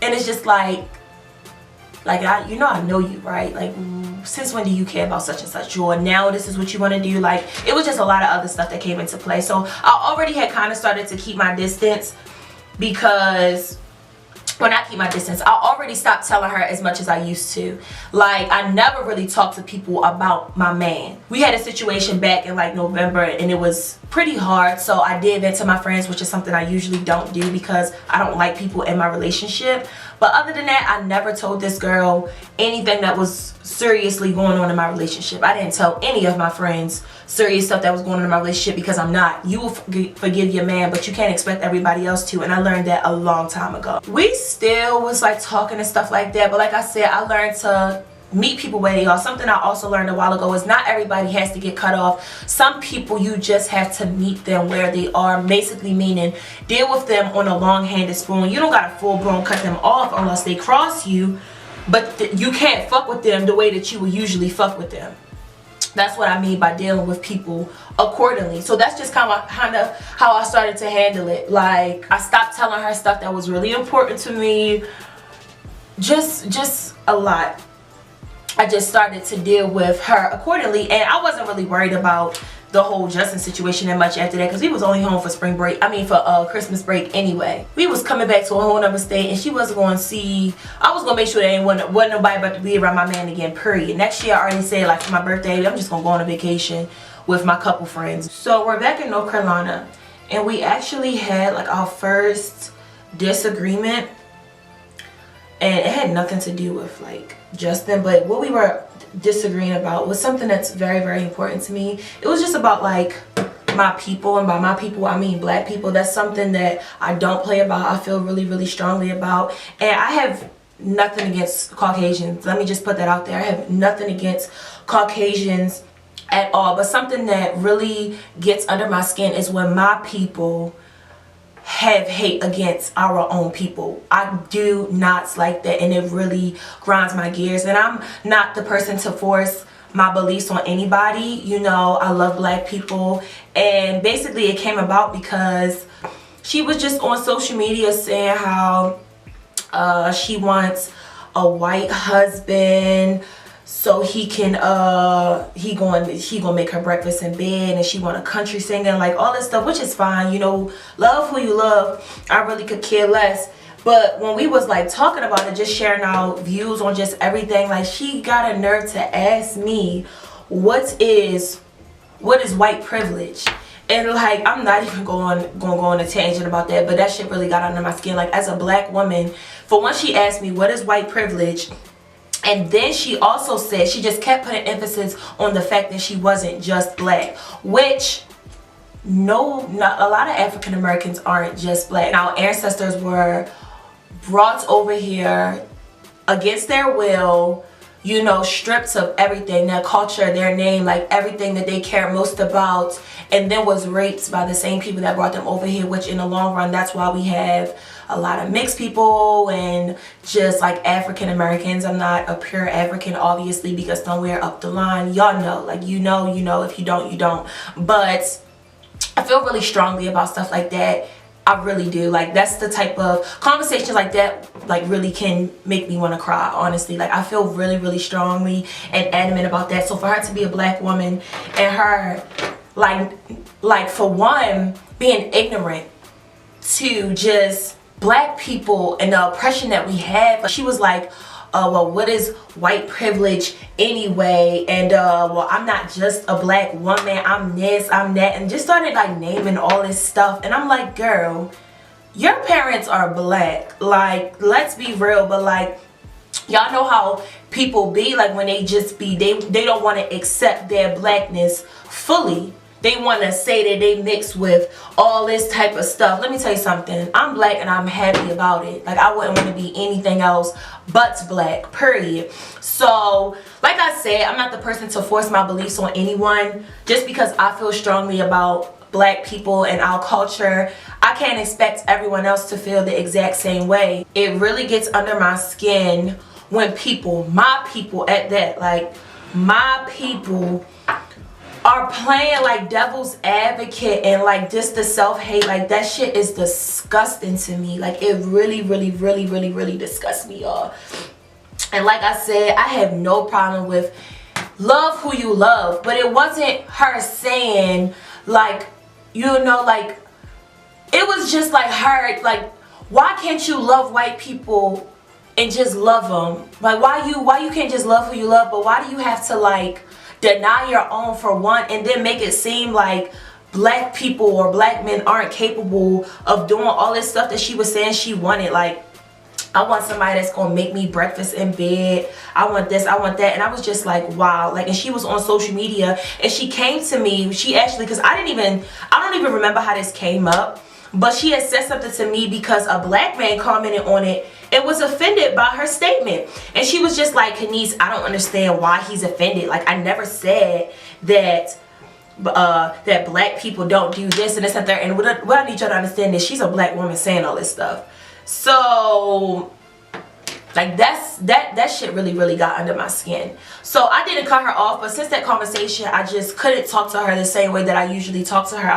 And it's just like you know, I know you, right? Like, since when do you care about such and such? Or now this is what you want to do? Like, it was just a lot of other stuff that came into play. So I already had kind of started to keep my distance, because when I keep my distance, I already stopped telling her as much as I used to. Like, I never really talked to people about my man. We had a situation back in like November, and it was pretty hard. So I did vent to my friends, which is something I usually don't do because I don't like people in my relationship. But other than that, I never told this girl anything that was seriously going on in my relationship. I didn't tell any of my friends serious stuff that was going on in my relationship, because I'm not. You will forgive your man, but you can't expect everybody else to. And I learned that a long time ago. We still was like talking and stuff like that, but like I said, I learned to meet people where they are. Something I also learned a while ago is not everybody has to get cut off. Some people, you just have to meet them where they are, basically meaning deal with them on a long-handed spoon. You don't gotta full-blown cut them off unless they cross you, but you can't fuck with them the way that you would usually fuck with them. That's what I mean by dealing with people accordingly. So that's just kind of how I started to handle it. Like, I stopped telling her stuff that was really important to me. Just a lot. I just started to deal with her accordingly, and I wasn't really worried about the whole Justin situation that much after that, because we was only home for spring break. I mean, for Christmas break anyway. We was coming back to a whole nother state, and she wasn't going to see. I was going to make sure there wasn't nobody about to be around my man again, period. Next year, I already said, like, for my birthday, I'm just going to go on a vacation with my couple friends. So we're back in North Carolina, and we actually had like our first disagreement, and it had nothing to do with like Justin, but what we were disagreeing about was something that's very, very important to me. It was just about like my people, and by my people I mean black people. That's something that I don't play about. I feel really, really strongly about, and I have nothing against Caucasians. Let me just put that out there. I have nothing against Caucasians at all, but something that really gets under my skin is when my people have hate against our own people. I do not like that, and it really grinds my gears. And I'm not the person to force my beliefs on anybody. You know, I love black people, and basically it came about because she was just on social media saying how she wants a white husband so he can he gonna make her breakfast in bed, and she want a country singer, like all this stuff, which is fine, you know, love who you love. I really could care less. But when we was like talking about it, just sharing our views on just everything, like she got a nerve to ask me what is white privilege. And like, I'm not even going to go on a tangent about that, but that shit really got under my skin. Like, as a black woman, for once she asked me what is white privilege, and then she also said, she just kept putting emphasis on the fact that she wasn't just black, which not a lot of African Americans aren't just black. Our ancestors were brought over here against their will you know, stripped of everything, their culture, their name, like everything that they care most about, and then was raped by the same people that brought them over here, which in the long run, that's why we have a lot of mixed people and just like African Americans. I'm not a pure African, obviously, because somewhere up the line, y'all know, like, you know, if you don't, you don't. But I feel really strongly about stuff like that. I really do. Like, that's the type of conversations like that, like, really can make me want to cry, honestly. Like, I feel really, really strongly and adamant about that. So for her to be a black woman and her, like for one, being ignorant to just black people and the oppression that we have, she was like, well, what is white privilege anyway? And well, I'm not just a black woman, I'm this, I'm that, and just started like naming all this stuff. And I'm like, girl, your parents are black, like, let's be real. But like, y'all know how people be, like, when they just be, they don't want to accept their blackness fully. They want to say that they mix with all this type of stuff. Let me tell you something. I'm black and I'm happy about it. Like, I wouldn't want to be anything else but black, period. So, like I said, I'm not the person to force my beliefs on anyone. Just because I feel strongly about black people and our culture, I can't expect everyone else to feel the exact same way. It really gets under my skin when people, my people at that, like, my people are playing like devil's advocate and like just the self-hate. Like, that shit is disgusting to me. Like, it really, really, really, really, really disgusts me, y'all. And like I said, I have no problem with love who you love, but it wasn't her saying, like, you know, like, it was just like her, like, why can't you love white people and just love them? Like, why you can't just love who you love, but why do you have to, like, deny your own for one, and then make it seem like black people or black men aren't capable of doing all this stuff that she was saying she wanted? Like, I want somebody that's gonna make me breakfast in bed, I want this, I want that. And I was just like, wow. Like, and she was on social media and she came to me, she actually, because I don't even remember how this came up, but she had said something to me because a black man commented on it and was offended by her statement. And she was just like, Kenise, I don't understand why he's offended. Like, I never said that that black people don't do this and this and that. And what I need y'all to understand is she's a black woman saying all this stuff. So, like, that shit really, really got under my skin. So I didn't cut her off, but since that conversation, I just couldn't talk to her the same way that I usually talk to her.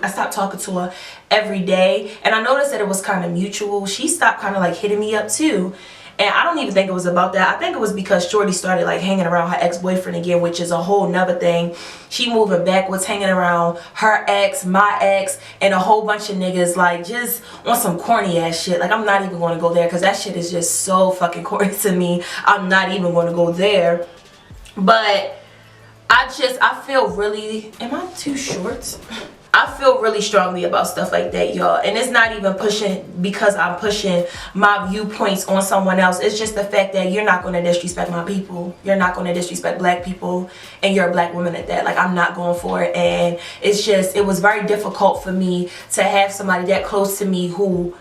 I stopped talking to her every day, and I noticed that it was kind of mutual. She stopped kind of like hitting me up too. And I don't even think it was about that. I think it was because Shorty started like hanging around her ex-boyfriend again, which is a whole nother thing. She moving backwards, hanging around her ex, my ex, and a whole bunch of niggas, like, just on some corny ass shit. Like, I'm not even going to go there because that shit is just so fucking corny to me. I'm not even going to go there. But I feel really, am I too short? I feel really strongly about stuff like that, y'all. And it's not even pushing because I'm pushing my viewpoints on someone else. It's just the fact that you're not going to disrespect my people. You're not going to disrespect black people. And you're a black woman at that. Like, I'm not going for it. And it's just, it was very difficult for me to have somebody that close to me who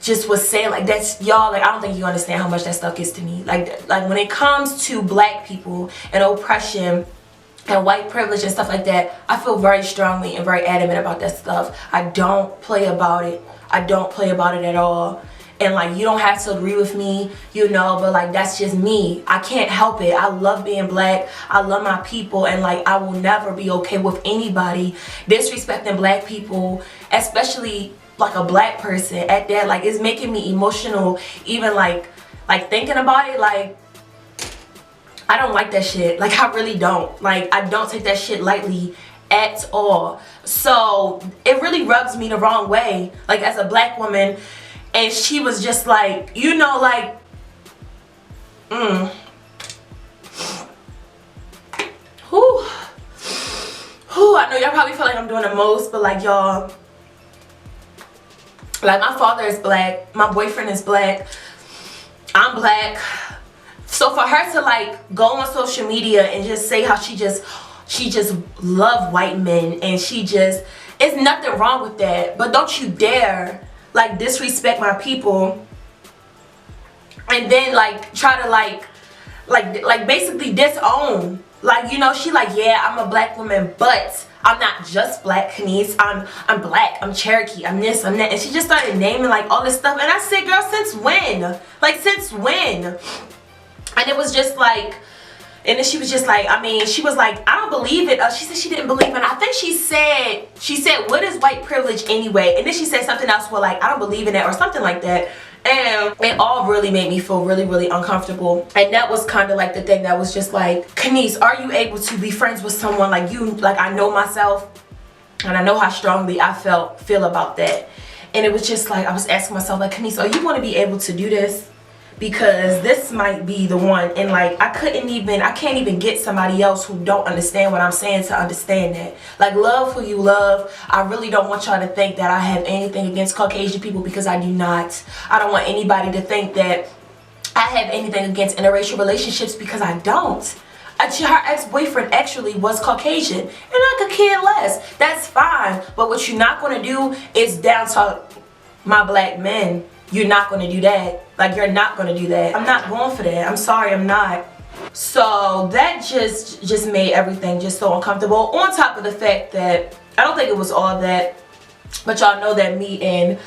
just was saying, like, that's, y'all, like, I don't think you understand how much that stuff is to me. Like when it comes to black people and oppression and white privilege and stuff like that, I feel very strongly and very adamant about that stuff. I don't play about it. I don't play about it at all. And like, you don't have to agree with me, you know, but like, that's just me. I can't help it. I love being black. I love my people, and like, I will never be okay with anybody disrespecting black people, especially like a black person at that. Like, it's making me emotional even like thinking about it. Like, I don't like that shit. Like, I really don't. Like, I don't take that shit lightly at all. So it really rubs me the wrong way, like, as a black woman. And she was just like, you know, like, I know y'all probably feel like I'm doing the most, but like, y'all, like, my father is black, my boyfriend is black, I'm black. So for her to like go on social media and just say how she just love white men, and it's nothing wrong with that, but don't you dare like disrespect my people and then like try to like like basically disown. Like, you know, she like, yeah, I'm a black woman, but I'm not just black, Kenise. I'm black, I'm Cherokee, I'm this, I'm that. And she just started naming like all this stuff. And I said, girl, since when? Like, since when? And it was just like, and then she was just like, I mean, she was like, I don't believe it. She said she didn't believe it. And I think she said, what is white privilege anyway? And then she said something else where like, I don't believe in that or something like that. And it all really made me feel really, really uncomfortable. And that was kind of like the thing that was just like, Kenise, are you able to be friends with someone like you? Like, I know myself and I know how strongly I feel about that. And it was just like, I was asking myself like, Kenise, are you going to be able to do this? Because this might be the one. And like, I can't even get somebody else who don't understand what I'm saying to understand that. Like, love who you love. I really don't want y'all to think that I have anything against Caucasian people, because I do not. I don't want anybody to think that I have anything against interracial relationships, because I don't. Her ex-boyfriend actually was Caucasian, and I could care less. That's fine. But what you're not going to do is down talk my black men. You're not going to do that. Like, you're not going to do that. I'm not going for that. I'm sorry, I'm not. So that just made everything just so uncomfortable. On top of the fact that I don't think it was all that, but y'all know that me and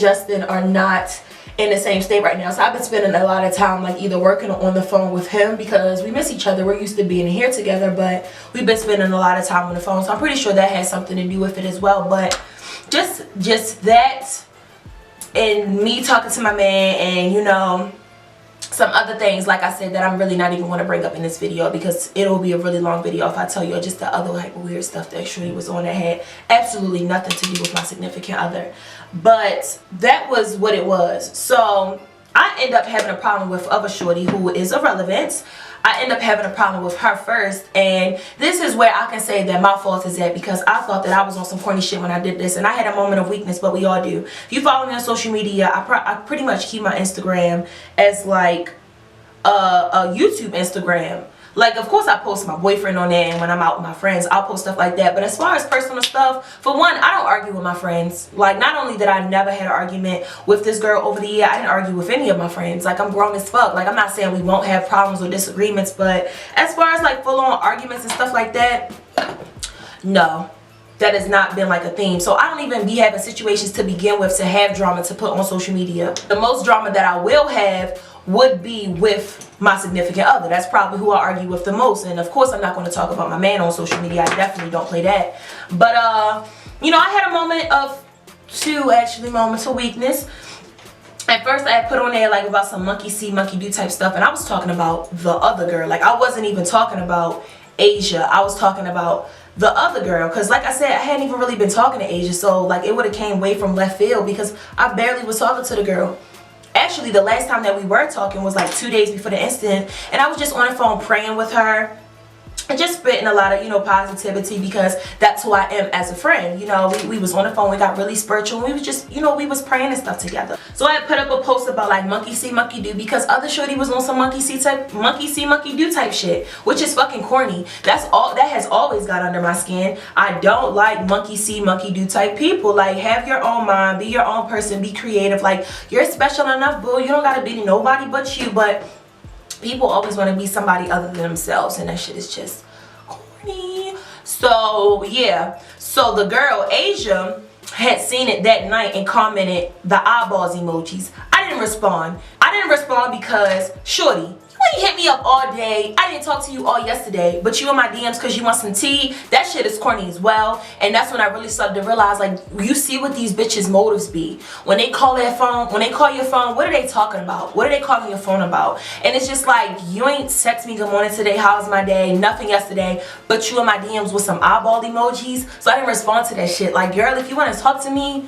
Justin are not in the same state right now. So I've been spending a lot of time like either working or on the phone with him, because we miss each other. We're used to being here together, but we've been spending a lot of time on the phone. So I'm pretty sure that has something to do with it as well. But just that, and me talking to my man, and you know, some other things, like I said, that I'm really not even going to bring up in this video, because it'll be a really long video if I tell you just the other like weird stuff that Shorty was on that had absolutely nothing to do with my significant other. But that was what it was. So I end up having a problem with other Shorty who is irrelevant. I end up having a problem with her first, and this is where I can say that my fault is at, because I thought that I was on some corny shit when I did this, and I had a moment of weakness, but we all do. If you follow me on social media, I pretty much keep my Instagram as like a YouTube Instagram. Like, of course I post my boyfriend on there, and when I'm out with my friends I'll post stuff like that. But as far as personal stuff, for one, I don't argue with my friends. Like, not only did I never had an argument with this girl over the year, I didn't argue with any of my friends. Like, I'm grown as fuck. Like, I'm not saying we won't have problems or disagreements, but as far as like full-on arguments and stuff like that, no, that has not been like a theme. So I don't even be having situations to begin with to have drama to put on social media. The most drama that I will have would be with my significant other. That's probably who I argue with the most. And of course I'm not going to talk about my man on social media. I definitely don't play that. But you know, I had a moment of moments of weakness. At first I had put on there like about some monkey see, monkey do type stuff, and I was talking about the other girl. Like, I wasn't even talking about Asia. I was talking about the other girl, because like I said, I hadn't even really been talking to Asia, so like it would have came way from left field, because I barely was talking to the girl. Actually, the last time that we were talking was like 2 days before the incident, and I was just on the phone praying with her and just spitting a lot of, you know, positivity, because that's who I am as a friend. You know, we was on the phone, we got really spiritual, and we was just, you know, we was praying and stuff together. So I put up a post about like monkey see, monkey do, because other Shorty was on some monkey see, monkey do type shit, which is fucking corny. That's all, that has always got under my skin. I don't like monkey see, monkey do type people. Like, have your own mind, be your own person, be creative. Like, you're special enough, boo. You don't gotta be nobody but you. But people always want to be somebody other than themselves, and that shit is just corny. So yeah, so the girl Asia had seen it that night and commented the eyeballs emojis. I didn't respond because Shorty, you ain't hit me up all day. I didn't talk to you all yesterday, but you in my DMs because you want some tea. That shit is corny as well. And that's when I really started to realize, like, you see what these bitches' motives be. When they call their phone, when they call your phone, what are they talking about? What are they calling your phone about? And it's just like, you ain't text me good morning today, how's my day, nothing yesterday, but you in my DMs with some eyeball emojis. So I didn't respond to that shit. Like, girl, if you want to talk to me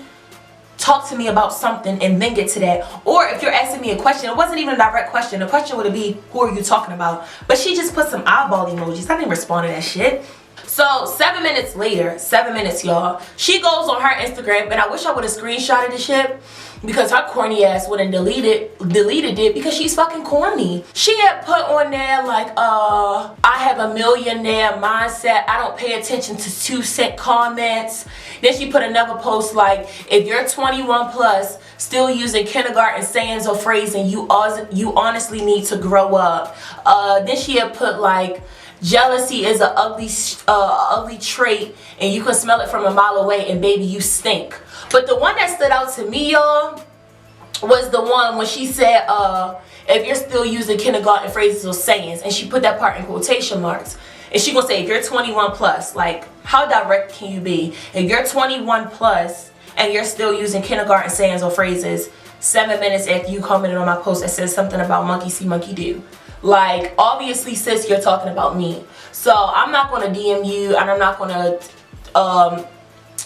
about something and then get to that. Or if you're asking me a question, it wasn't even a direct question. The question would be, who are you talking about? But she just put some eyeball emojis. I didn't respond to that shit. So 7 minutes later, 7 minutes, y'all, she goes on her Instagram, and I wish I would have screenshotted the shit, because her corny ass would have deleted it, because she's fucking corny. She had put on there like, I have a millionaire mindset, I don't pay attention to 2-cent comments. Then she put another post like, if you're 21 plus, still using kindergarten sayings or phrasing. You honestly need to grow up. Then she had put like, jealousy is an ugly trait, and you can smell it from a mile away, and baby, you stink. But the one that stood out to me, y'all, was the one when she said, if you're still using kindergarten phrases or sayings, and she put that part in quotation marks. And she gonna say, if you're 21 plus, like, how direct can you be? If you're 21 plus and you're still using kindergarten sayings or phrases 7 minutes after you commented on my post that says something about monkey see, monkey do. Like, obviously, sis, you're talking about me. So I'm not gonna DM you, and I'm not gonna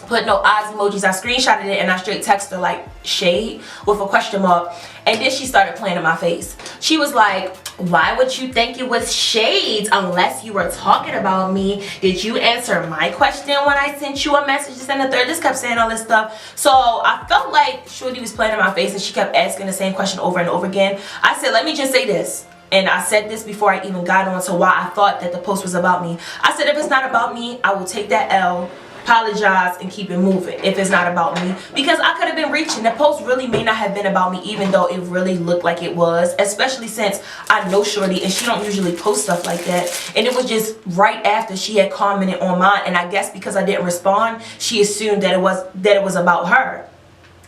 put no eyes emojis. I screenshotted it and I straight texted her like shade with a question mark, and then she started playing in my face. She was like, why would you think it was shades unless you were talking about me? Did you answer my question when I sent you a message? This and the third. Just kept saying all this stuff. So I felt like shorty was playing in my face, and she kept asking the same question over and over again. I said, let me just say this. And I said this before I even got on to why I thought that the post was about me. I said, if it's not about me, I will take that L, apologize, and keep it moving if it's not about me. Because I could have been reaching. The post really may not have been about me, even though it really looked like it was. Especially since I know shorty and she don't usually post stuff like that. And it was just right after she had commented on mine. And I guess because I didn't respond, she assumed that it was about her.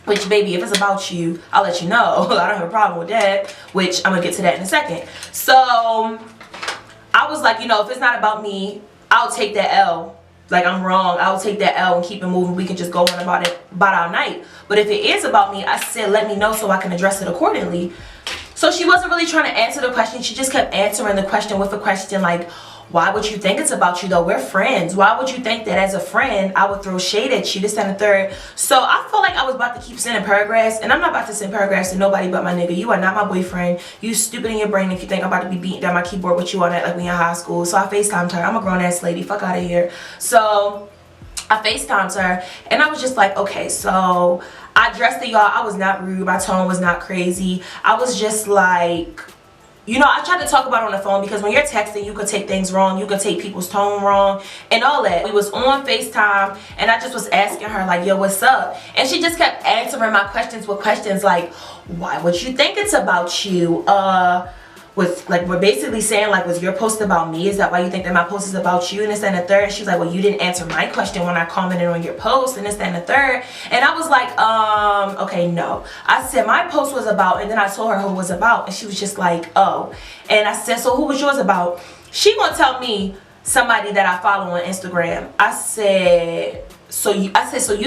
Which, baby, if it's about you, I'll let you know. I don't have a problem with that, which I'm going to get to that in a second. So, I was like, you know, if it's not about me, I'll take that L. Like, I'm wrong. I'll take that L and keep it moving. We can just go on about our night. But if it is about me, I said, let me know so I can address it accordingly. So, she wasn't really trying to answer the question. She just kept answering the question with a question like, why would you think it's about you though? We're friends. Why would you think that as a friend I would throw shade at you, this and the third? So I felt like I was about to keep sending paragraphs, and I'm not about to send paragraphs to nobody but my nigga. You are not my boyfriend. You stupid in your brain if you think I'm about to be beating down my keyboard with you all night like we in high school. So I FaceTimed her. I'm a grown ass lady. Fuck out of here. So I FaceTimed her, and I was just like, okay, so I addressed it, y'all. I was not rude. My tone was not crazy. I was just like, you know, I tried to talk about it on the phone because when you're texting, you could take things wrong. You could take people's tone wrong and all that. We was on FaceTime, and I just was asking her like, yo, what's up? And she just kept answering my questions with questions like, why would you think it's about you? We're basically saying like, was your post about me? Is that why you think that my post is about you? And this and the third. She was like, well, you didn't answer my question when I commented on your post, and this and the third. And I was like, okay, no. I said my post was about, and then I told her who it was about, and she was just like, oh. And I said, so who was yours about? She gonna tell me somebody that I follow on Instagram. I said, so you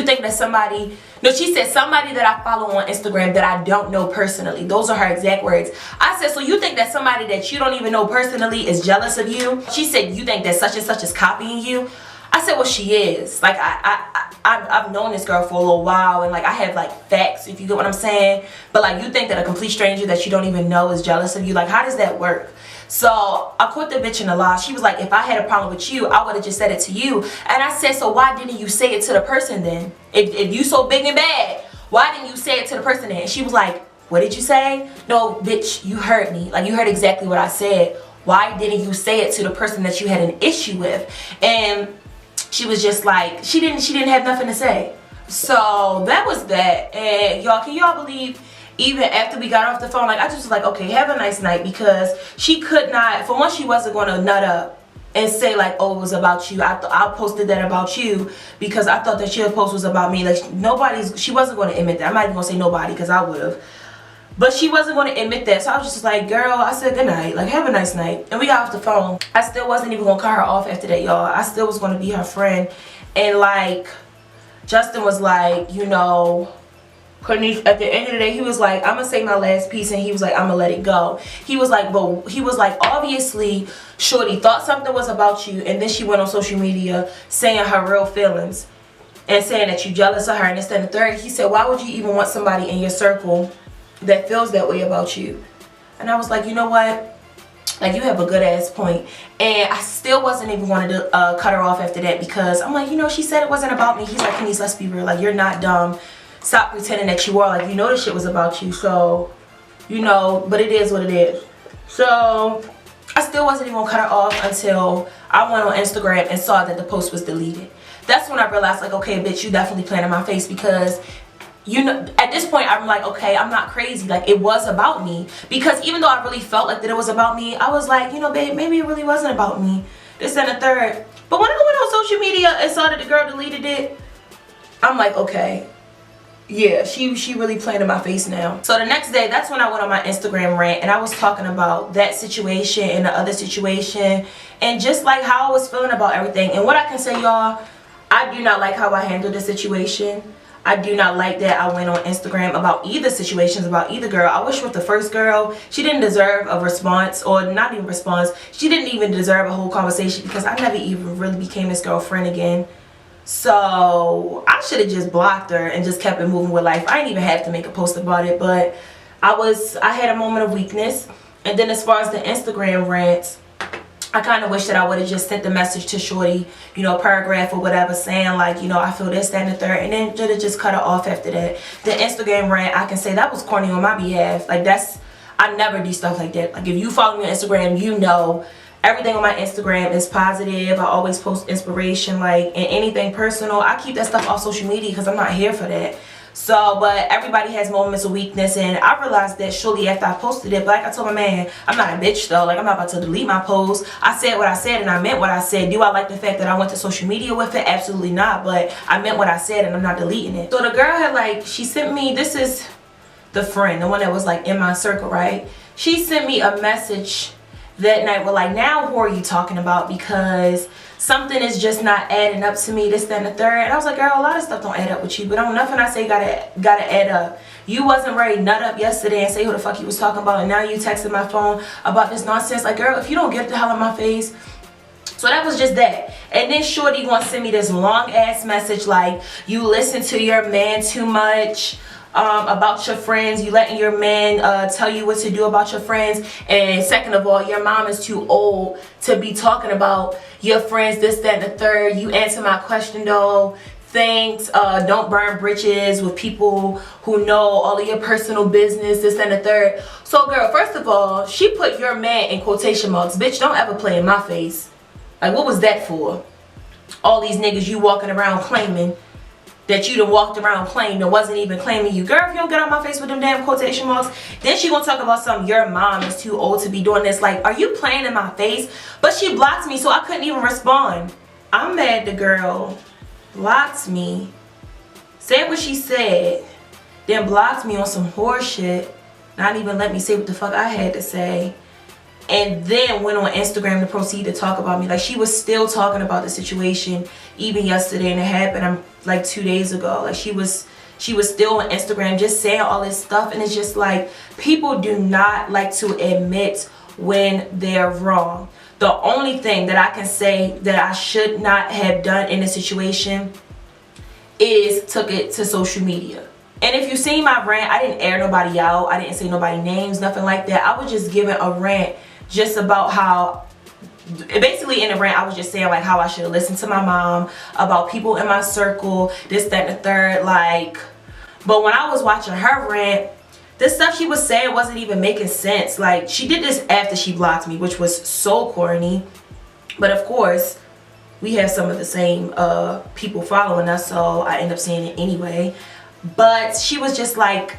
think that somebody, no, she said somebody that I follow on Instagram that I don't know personally. Those are her exact words. I said, so you think that somebody that you don't even know personally is jealous of you? She said, you think that such and such is copying you? I said, well, she is. Like, I've known this girl for a little while, and like I have like facts, if you get what I'm saying. But like, you think that a complete stranger that you don't even know is jealous of you? Like, how does that work? So I caught the bitch in a lie. She was like, if I had a problem with you, I would have just said it to you. And I said, so why didn't you say it to the person then? If you so big and bad, why didn't you say it to the person then? And she was like, what did you say? No, bitch, you heard me. Like, you heard exactly what I said. Why didn't you say it to the person that you had an issue with? And she was just like, she didn't have nothing to say. So that was that. And y'all, can y'all believe, even after we got off the phone, like, I just was like, okay, have a nice night, because she could not, for once, she wasn't going to nut up and say like, oh, it was about you. I posted that about you because I thought that your post was about me. Like, she wasn't going to admit that. I'm not even going to say nobody because I would have. But she wasn't going to admit that. So I was just like, girl, I said good night. Like, have a nice night. And we got off the phone. I still wasn't even going to cut her off after that, y'all. I still was going to be her friend. And like, Justin was like, you know, at the end of the day, he was like, I'm gonna say my last piece, and he was like, I'm gonna let it go. He was like, but he was like, obviously shorty thought something was about you, and then she went on social media saying her real feelings and saying that you jealous of her and this and the third. He said, why would you even want somebody in your circle that feels that way about you? And I was like, you know what, like, you have a good ass point. And I still wasn't even wanting to cut her off after that, because I'm like, you know, she said it wasn't about me. He's like, Kenise, let's be real, like, you're not dumb. Stop pretending that you are. Like, you know this shit was about you. So, you know, but it is what it is. So, I still wasn't even gonna cut her off until I went on Instagram and saw that the post was deleted. That's when I realized, like, okay, bitch, you definitely playing in my face, because you know, at this point I'm like, okay, I'm not crazy. Like, it was about me. Because even though I really felt like that it was about me, I was like, you know, babe, maybe it really wasn't about me. This and the third. But when I went on social media and saw that the girl deleted it, I'm like, okay, yeah, she really playing in my face now. So the next day, that's when I went on my Instagram rant, and I was talking about that situation and the other situation, and just like how I was feeling about everything. And what I can say, y'all, I do not like how I handled the situation. I do not like that I went on Instagram about either situations, about either girl. I wish with the first girl, she didn't deserve a response, or not even response. She didn't even deserve a whole conversation, because I never even really became this girl friend again. So I should have just blocked her and just kept it moving with life. I didn't even have to make a post about it, but I had a moment of weakness. And then as far as the Instagram rants, I kind of wish that I would have just sent the message to shorty, you know, a paragraph or whatever, saying like, you know, I feel this, that, and the third, and then should have just cut it off after that. The Instagram rant, I can say that was corny on my behalf. Like, I never do stuff like that. Like, if you follow me on Instagram, you know everything on my Instagram is positive. I always post inspiration, like, and anything personal. I keep that stuff off social media because I'm not here for that. So, but everybody has moments of weakness, and I realized that shortly after I posted it. But like I told my man, I'm not a bitch though. Like, I'm not about to delete my post. I said what I said, and I meant what I said. Do I like the fact that I went to social media with it? Absolutely not. But I meant what I said, and I'm not deleting it. So the girl had, like, she sent me, this is the friend, the one that was like in my circle, right? She sent me a message that night with like, now who are you talking about, because something is just not adding up to me, this, that, and the third. And I was like, girl, a lot of stuff don't add up with you, but nothing I say gotta add up. You wasn't ready to nut up yesterday and say who the fuck you was talking about, and now you texting my phone about this nonsense. Like, girl, if you don't get the hell out of my face. So that was just that. And then shorty gonna send me this long ass message like, you listen to your man too much about your friends, you letting your man tell you what to do about your friends, and second of all, your mom is too old to be talking about your friends, this, that, and the third. You answer my question though, thanks. Don't burn bridges with people who know all of your personal business, this, and the third. So girl, first of all, she put your man in quotation marks. Bitch, don't ever play in my face. Like, what was that for? All these niggas you walking around claiming that you done walked around claiming that wasn't even claiming you. Girl, if you don't get on my face with them damn quotation marks, then she gonna talk about something, your mom is too old to be doing this. Like, are you playing in my face? But she blocked me, so I couldn't even respond. I'm mad the girl blocked me, said what she said, then blocked me on some horse shit, not even let me say what the fuck I had to say, and then went on Instagram to proceed to talk about me. Like, she was still talking about the situation even yesterday, and it happened like 2 days ago. Like, she was still on Instagram just saying all this stuff, and it's just like, people do not like to admit when they're wrong. The only thing that I can say that I should not have done in this situation is took it to social media. And if you see my rant, I didn't air nobody out. I didn't say nobody names, nothing like that. I was just giving a rant just about how, basically in the rant, I was just saying like how I should have listened to my mom, about people in my circle, this, that, and the third. Like, but when I was watching her rant, the stuff she was saying wasn't even making sense. Like, she did this after she blocked me, which was so corny. But of course, we have some of the same people following us, so I end up saying it anyway. But she was just like,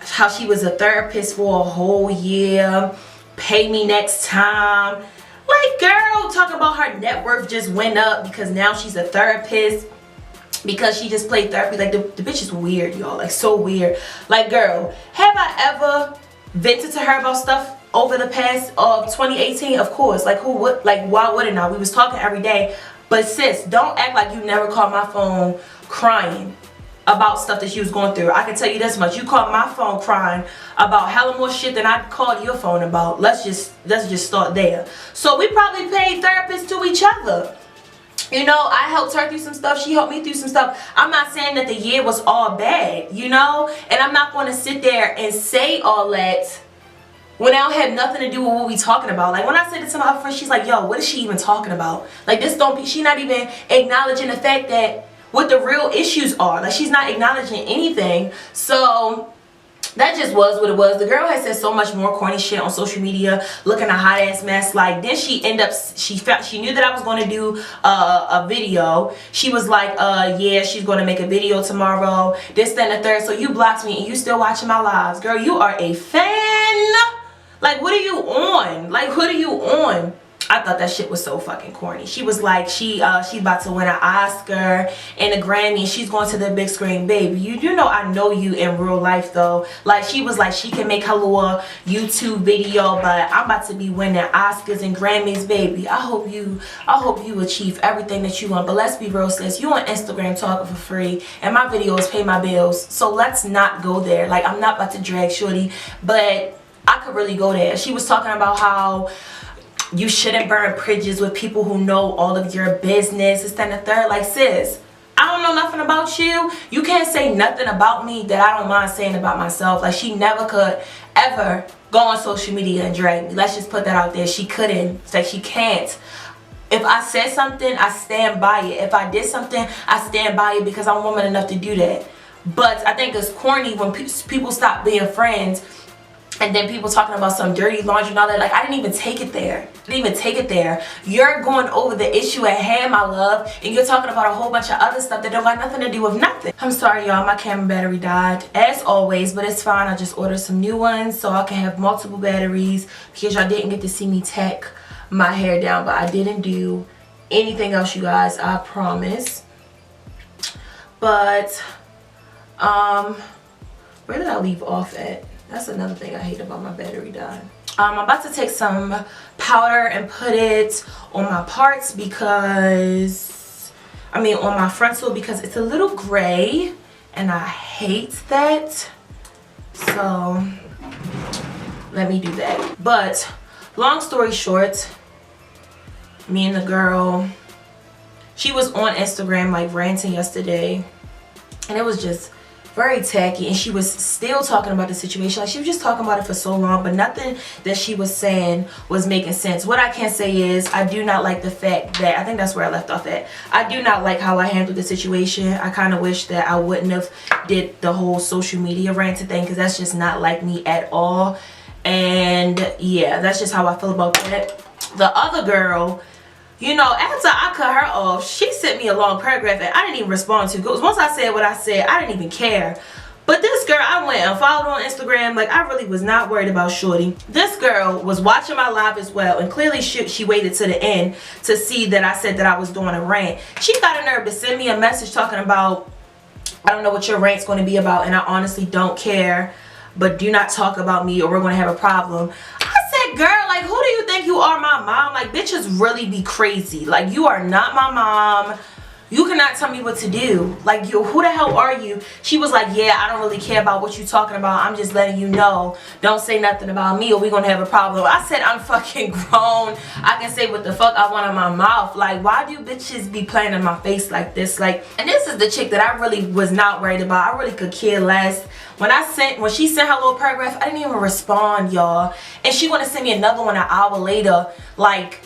how she was a therapist for a whole year, pay me next time. Like, girl, talk about her net worth just went up because now she's a therapist, because she just played therapy. Like, the bitch is weird, y'all. Like, so weird. Like, girl, have I ever vented to her about stuff over the past of 2018? Of course. Like, who would? Like, why wouldn't I? We was talking every day. But sis, don't act like you never called my phone crying about stuff that she was going through. I can tell you this much: you called my phone crying about hella more shit than I called your phone about. Let's just start there. So we probably paid therapists to each other. You know, I helped her through some stuff, she helped me through some stuff. I'm not saying that the year was all bad, you know, and I'm not going to sit there and say all that when I don't have nothing to do with what we talking about. Like, when I said it to my friend, she's like, yo, what is she even talking about? Like, this don't be, she not even acknowledging the fact that what the real issues are. Like, she's not acknowledging anything. So that just was what it was. The girl has said so much more corny shit on social media, looking a hot ass mess. Like, then she she knew that I was going to do a video. She was like, yeah, she's going to make a video tomorrow, this, that, and the third. So you blocked me and you still watching my lives. Girl, you are a fan. Like, what are you on? Like, what are you on? I thought that shit was so fucking corny. She was like, she about to win an Oscar and a Grammy. She's going to the big screen. Baby, you know I know you in real life though. Like, she was like, she can make her little YouTube video, but I'm about to be winning Oscars and Grammys, baby. I hope you achieve everything that you want. But let's be real, sis. You on Instagram talking for free, and my videos pay my bills. So let's not go there. Like, I'm not about to drag shorty, but I could really go there. She was talking about how you shouldn't burn bridges with people who know all of your business, this, that, and the third. Like, sis, I don't know nothing about you. You can't say nothing about me that I don't mind saying about myself. Like, she never could ever go on social media and drag me. Let's just put that out there. She couldn't. It's like, she can't. If I said something, I stand by it. If I did something, I stand by it because I'm woman enough to do that. But I think it's corny when people stop being friends and then people talking about some dirty laundry and all that. Like, I didn't even take it there. I didn't even take it there. You're going over the issue at hand, my love, and you're talking about a whole bunch of other stuff that don't got nothing to do with nothing. I'm sorry, y'all. My camera battery died, as always, but it's fine. I just ordered some new ones so I can have multiple batteries because y'all didn't get to see me tack my hair down, but I didn't do anything else, you guys. I promise. But, where did I leave off at? That's another thing I hate about my battery dying. I'm about to take some powder and put it on my parts because, I mean on my frontal, because it's a little gray and I hate that. So let me do that. But long story short, me and the girl, she was on Instagram like ranting yesterday, and it was just very tacky, and she was still talking about the situation. Like, she was just talking about it for so long, but nothing that she was saying was making sense. What I can say is I do not like the fact that, I think that's where I left off at, I do not like how I handled the situation. I kind of wish that I wouldn't have did the whole social media ranting thing, because that's just not like me at all. And yeah, that's just how I feel about that. The other girl, you know, after I cut her off, she sent me a long paragraph and I didn't even respond to. Because once I said what I said, I didn't even care. But this girl, I went and followed on Instagram. Like, I really was not worried about shorty. This girl was watching my live as well, and clearly she waited to the end to see that I said that I was doing a rant. She got a nerve to send me a message talking about, I don't know what your rant's going to be about, and I honestly don't care, but do not talk about me or we're going to have a problem. Girl, like, who do you think you are, my mom? Like, bitches really be crazy. Like, you are not my mom. You cannot tell me what to do. Like, you, who the hell are you? She was like, yeah, I don't really care about what you talking about. I'm just letting you know. Don't say nothing about me or we're gonna have a problem. I said, I'm fucking grown. I can say what the fuck I want in my mouth. Like, why do bitches be playing in my face like this? Like, and this is the chick that I really was not worried about. I really could care less. When she sent her little paragraph, I didn't even respond, y'all. And she want to send me another one an hour later, like,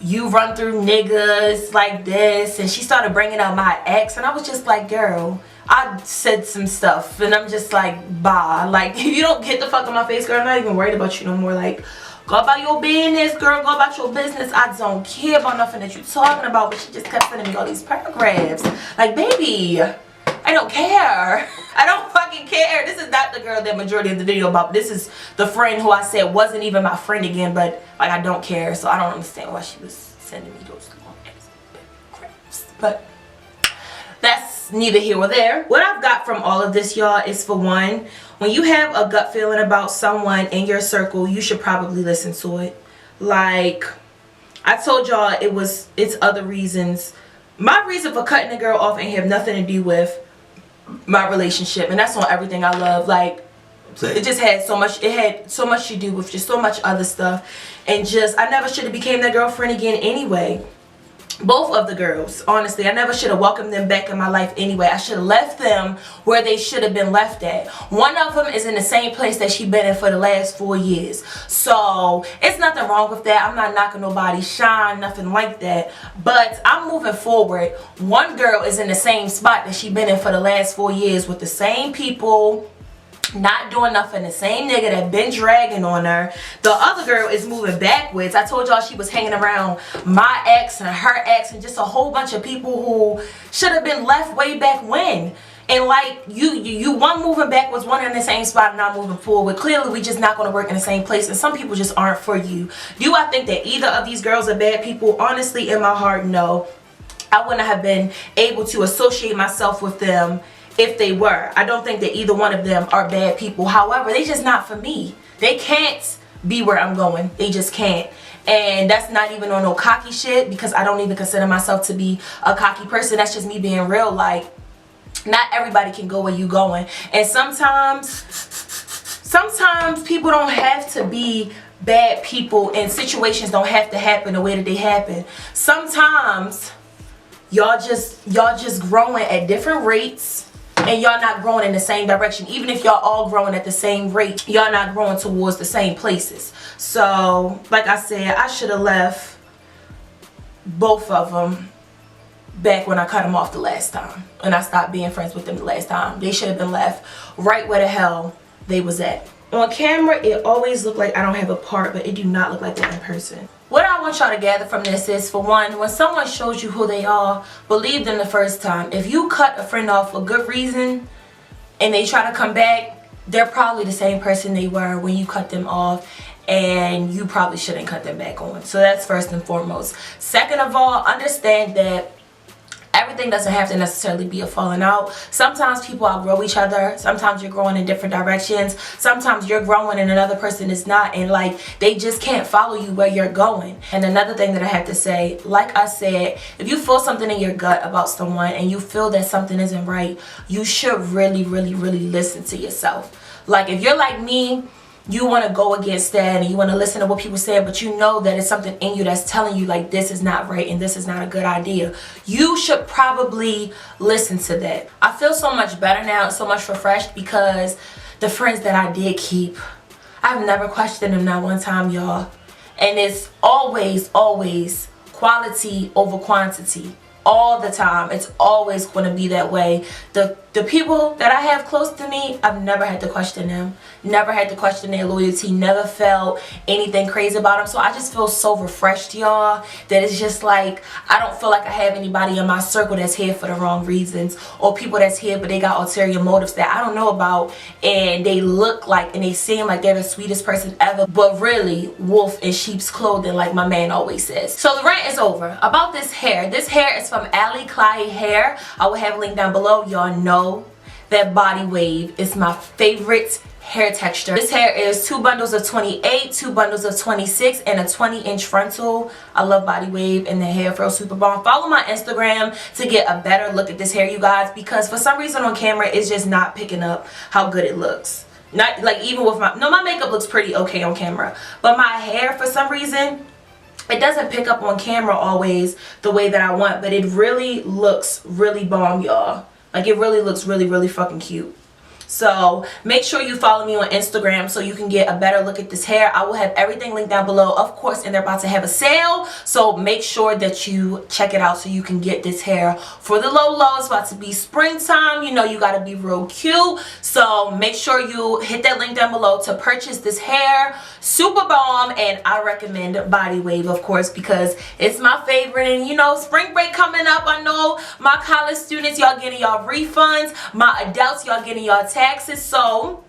you run through niggas like this, and she started bringing up my ex, and I was just like, girl, I said some stuff, and I'm just like, bye. Like, if you don't get the fuck on my face, girl, I'm not even worried about you no more. Like, go about your business, girl, go about your business. I don't care about nothing that you're talking about. But she just kept sending me all these paragraphs. Like, baby, I don't care. I don't fucking care. This is not the girl that majority of the video about. This is the friend who I said wasn't even my friend again, but like, I don't care. So I don't understand why she was sending me those long ass paragraphs. But that's neither here nor there. What I've got from all of this, y'all, is, for one, when you have a gut feeling about someone in your circle, you should probably listen to it. Like, I told y'all it's other reasons. My reason for cutting the girl off ain't have nothing to do with my relationship, and that's on everything I love. Like, it just had so much, it had so much to do with just so much other stuff, and just, I never should have became that girlfriend again anyway. Both of the girls, honestly, I never should have welcomed them back in my life anyway. I should have left them where they should have been left at. One of them is in the same place that she been in for the last 4 years. So it's nothing wrong with that. I'm not knocking nobody's shine, nothing like that. But I'm moving forward. One girl is in the same spot that she been in for the last 4 years with the same people, not doing nothing. The same nigga that been dragging on her. The other girl is moving backwards. I told y'all she was hanging around my ex and her ex and just a whole bunch of people who should have been left way back when. And like you one moving backwards, one in the same spot and not moving forward. Clearly we just not going to work in the same place, and some people just aren't for you. Do I think that either of these girls are bad people? Honestly, in my heart, no. I wouldn't have been able to associate myself with them if they were. I don't think that either one of them are bad people. However, they just not for me. They can't be where I'm going. They just can't. And that's not even on no cocky shit, because I don't even consider myself to be a cocky person. That's just me being real. Like, not everybody can go where you going. And sometimes people don't have to be bad people, and situations don't have to happen the way that they happen. Sometimes y'all just growing at different rates, and y'all not growing in the same direction. Even if y'all all growing at the same rate, y'all not growing towards the same places. So like I said, I should have left both of them back when I cut them off the last time, and I stopped being friends with them the last time. They should have been left right where the hell they was at. On camera it always look like I don't have a part, but it do not look like that in person. What I want y'all to gather from this is, for one, when someone shows you who they are, believe them the first time. If you cut a friend off for good reason and they try to come back, they're probably the same person they were when you cut them off, and you probably shouldn't cut them back on. So that's first and foremost. Second of all, understand that everything doesn't have to necessarily be a falling out. Sometimes people outgrow each other. Sometimes you're growing in different directions. Sometimes you're growing and another person is not, and like they just can't follow you where you're going. And another thing that I have to say, like I said, if you feel something in your gut about someone and you feel that something isn't right, you should really listen to yourself. Like if you're like me, you want to go against that and you want to listen to what people say, but you know that it's something in you that's telling you like this is not right and this is not a good idea. You should probably listen to that. I feel so much better now, so much refreshed, because the friends that I did keep, I've never questioned them not one time, y'all. And it's always quality over quantity. All the time. It's always going to be that way. The people that I have close to me, I've never had to question them. Never had to question their loyalty. Never felt anything crazy about them. So I just feel so refreshed, y'all, that it's just like I don't feel like I have anybody in my circle that's here for the wrong reasons, or people that's here but they got ulterior motives that I don't know about, and they look like and they seem like they're the sweetest person ever, but really wolf in sheep's clothing, like my man always says. So the rant is over. About this hair. This hair is from Ali Clyde Hair. I will have a link down below. Y'all know that body wave is my favorite hair texture. This hair is 2 bundles of 28, 2 bundles of 26, and a 20-inch frontal. I love body wave, and the hair feels super bomb. Follow my Instagram to get a better look at this hair, you guys, because for some reason on camera it's just not picking up how good it looks. Not like even with my makeup looks pretty okay on camera, but my hair for some reason it doesn't pick up on camera always the way that I want, but it really looks really bomb, y'all. Like it really looks really fucking cute. So make sure you follow me on Instagram so you can get a better look at this hair. I will have everything linked down below, of course, and they're about to have a sale, so make sure that you check it out so you can get this hair for the low. It's about to be springtime, you know, you gotta be real cute. So make sure you hit that link down below to purchase this hair. Super bomb, and I recommend Body Wave, of course, because it's my favorite. And you know, spring break coming up. I know my college students, y'all getting y'all refunds. My adults, y'all getting y'all taxes. So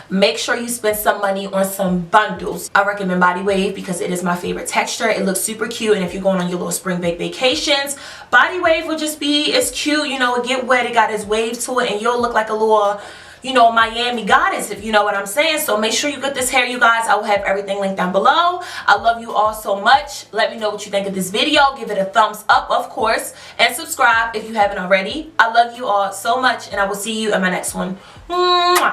make sure you spend some money on some bundles. I recommend Body Wave because it is my favorite texture. It looks super cute, and if you're going on your little spring break vacations, Body Wave will just be, it's cute, you know, it get wet, it got its wave to it, and you'll look like a little, you know, Miami goddess, if you know what I'm saying. So make sure you get this hair, you guys. I will have everything linked down below. I love you all so much. Let me know what you think of this video. Give it a thumbs up, of course, and subscribe if you haven't already. I love you all so much, and I will see you in my next one. Mwah.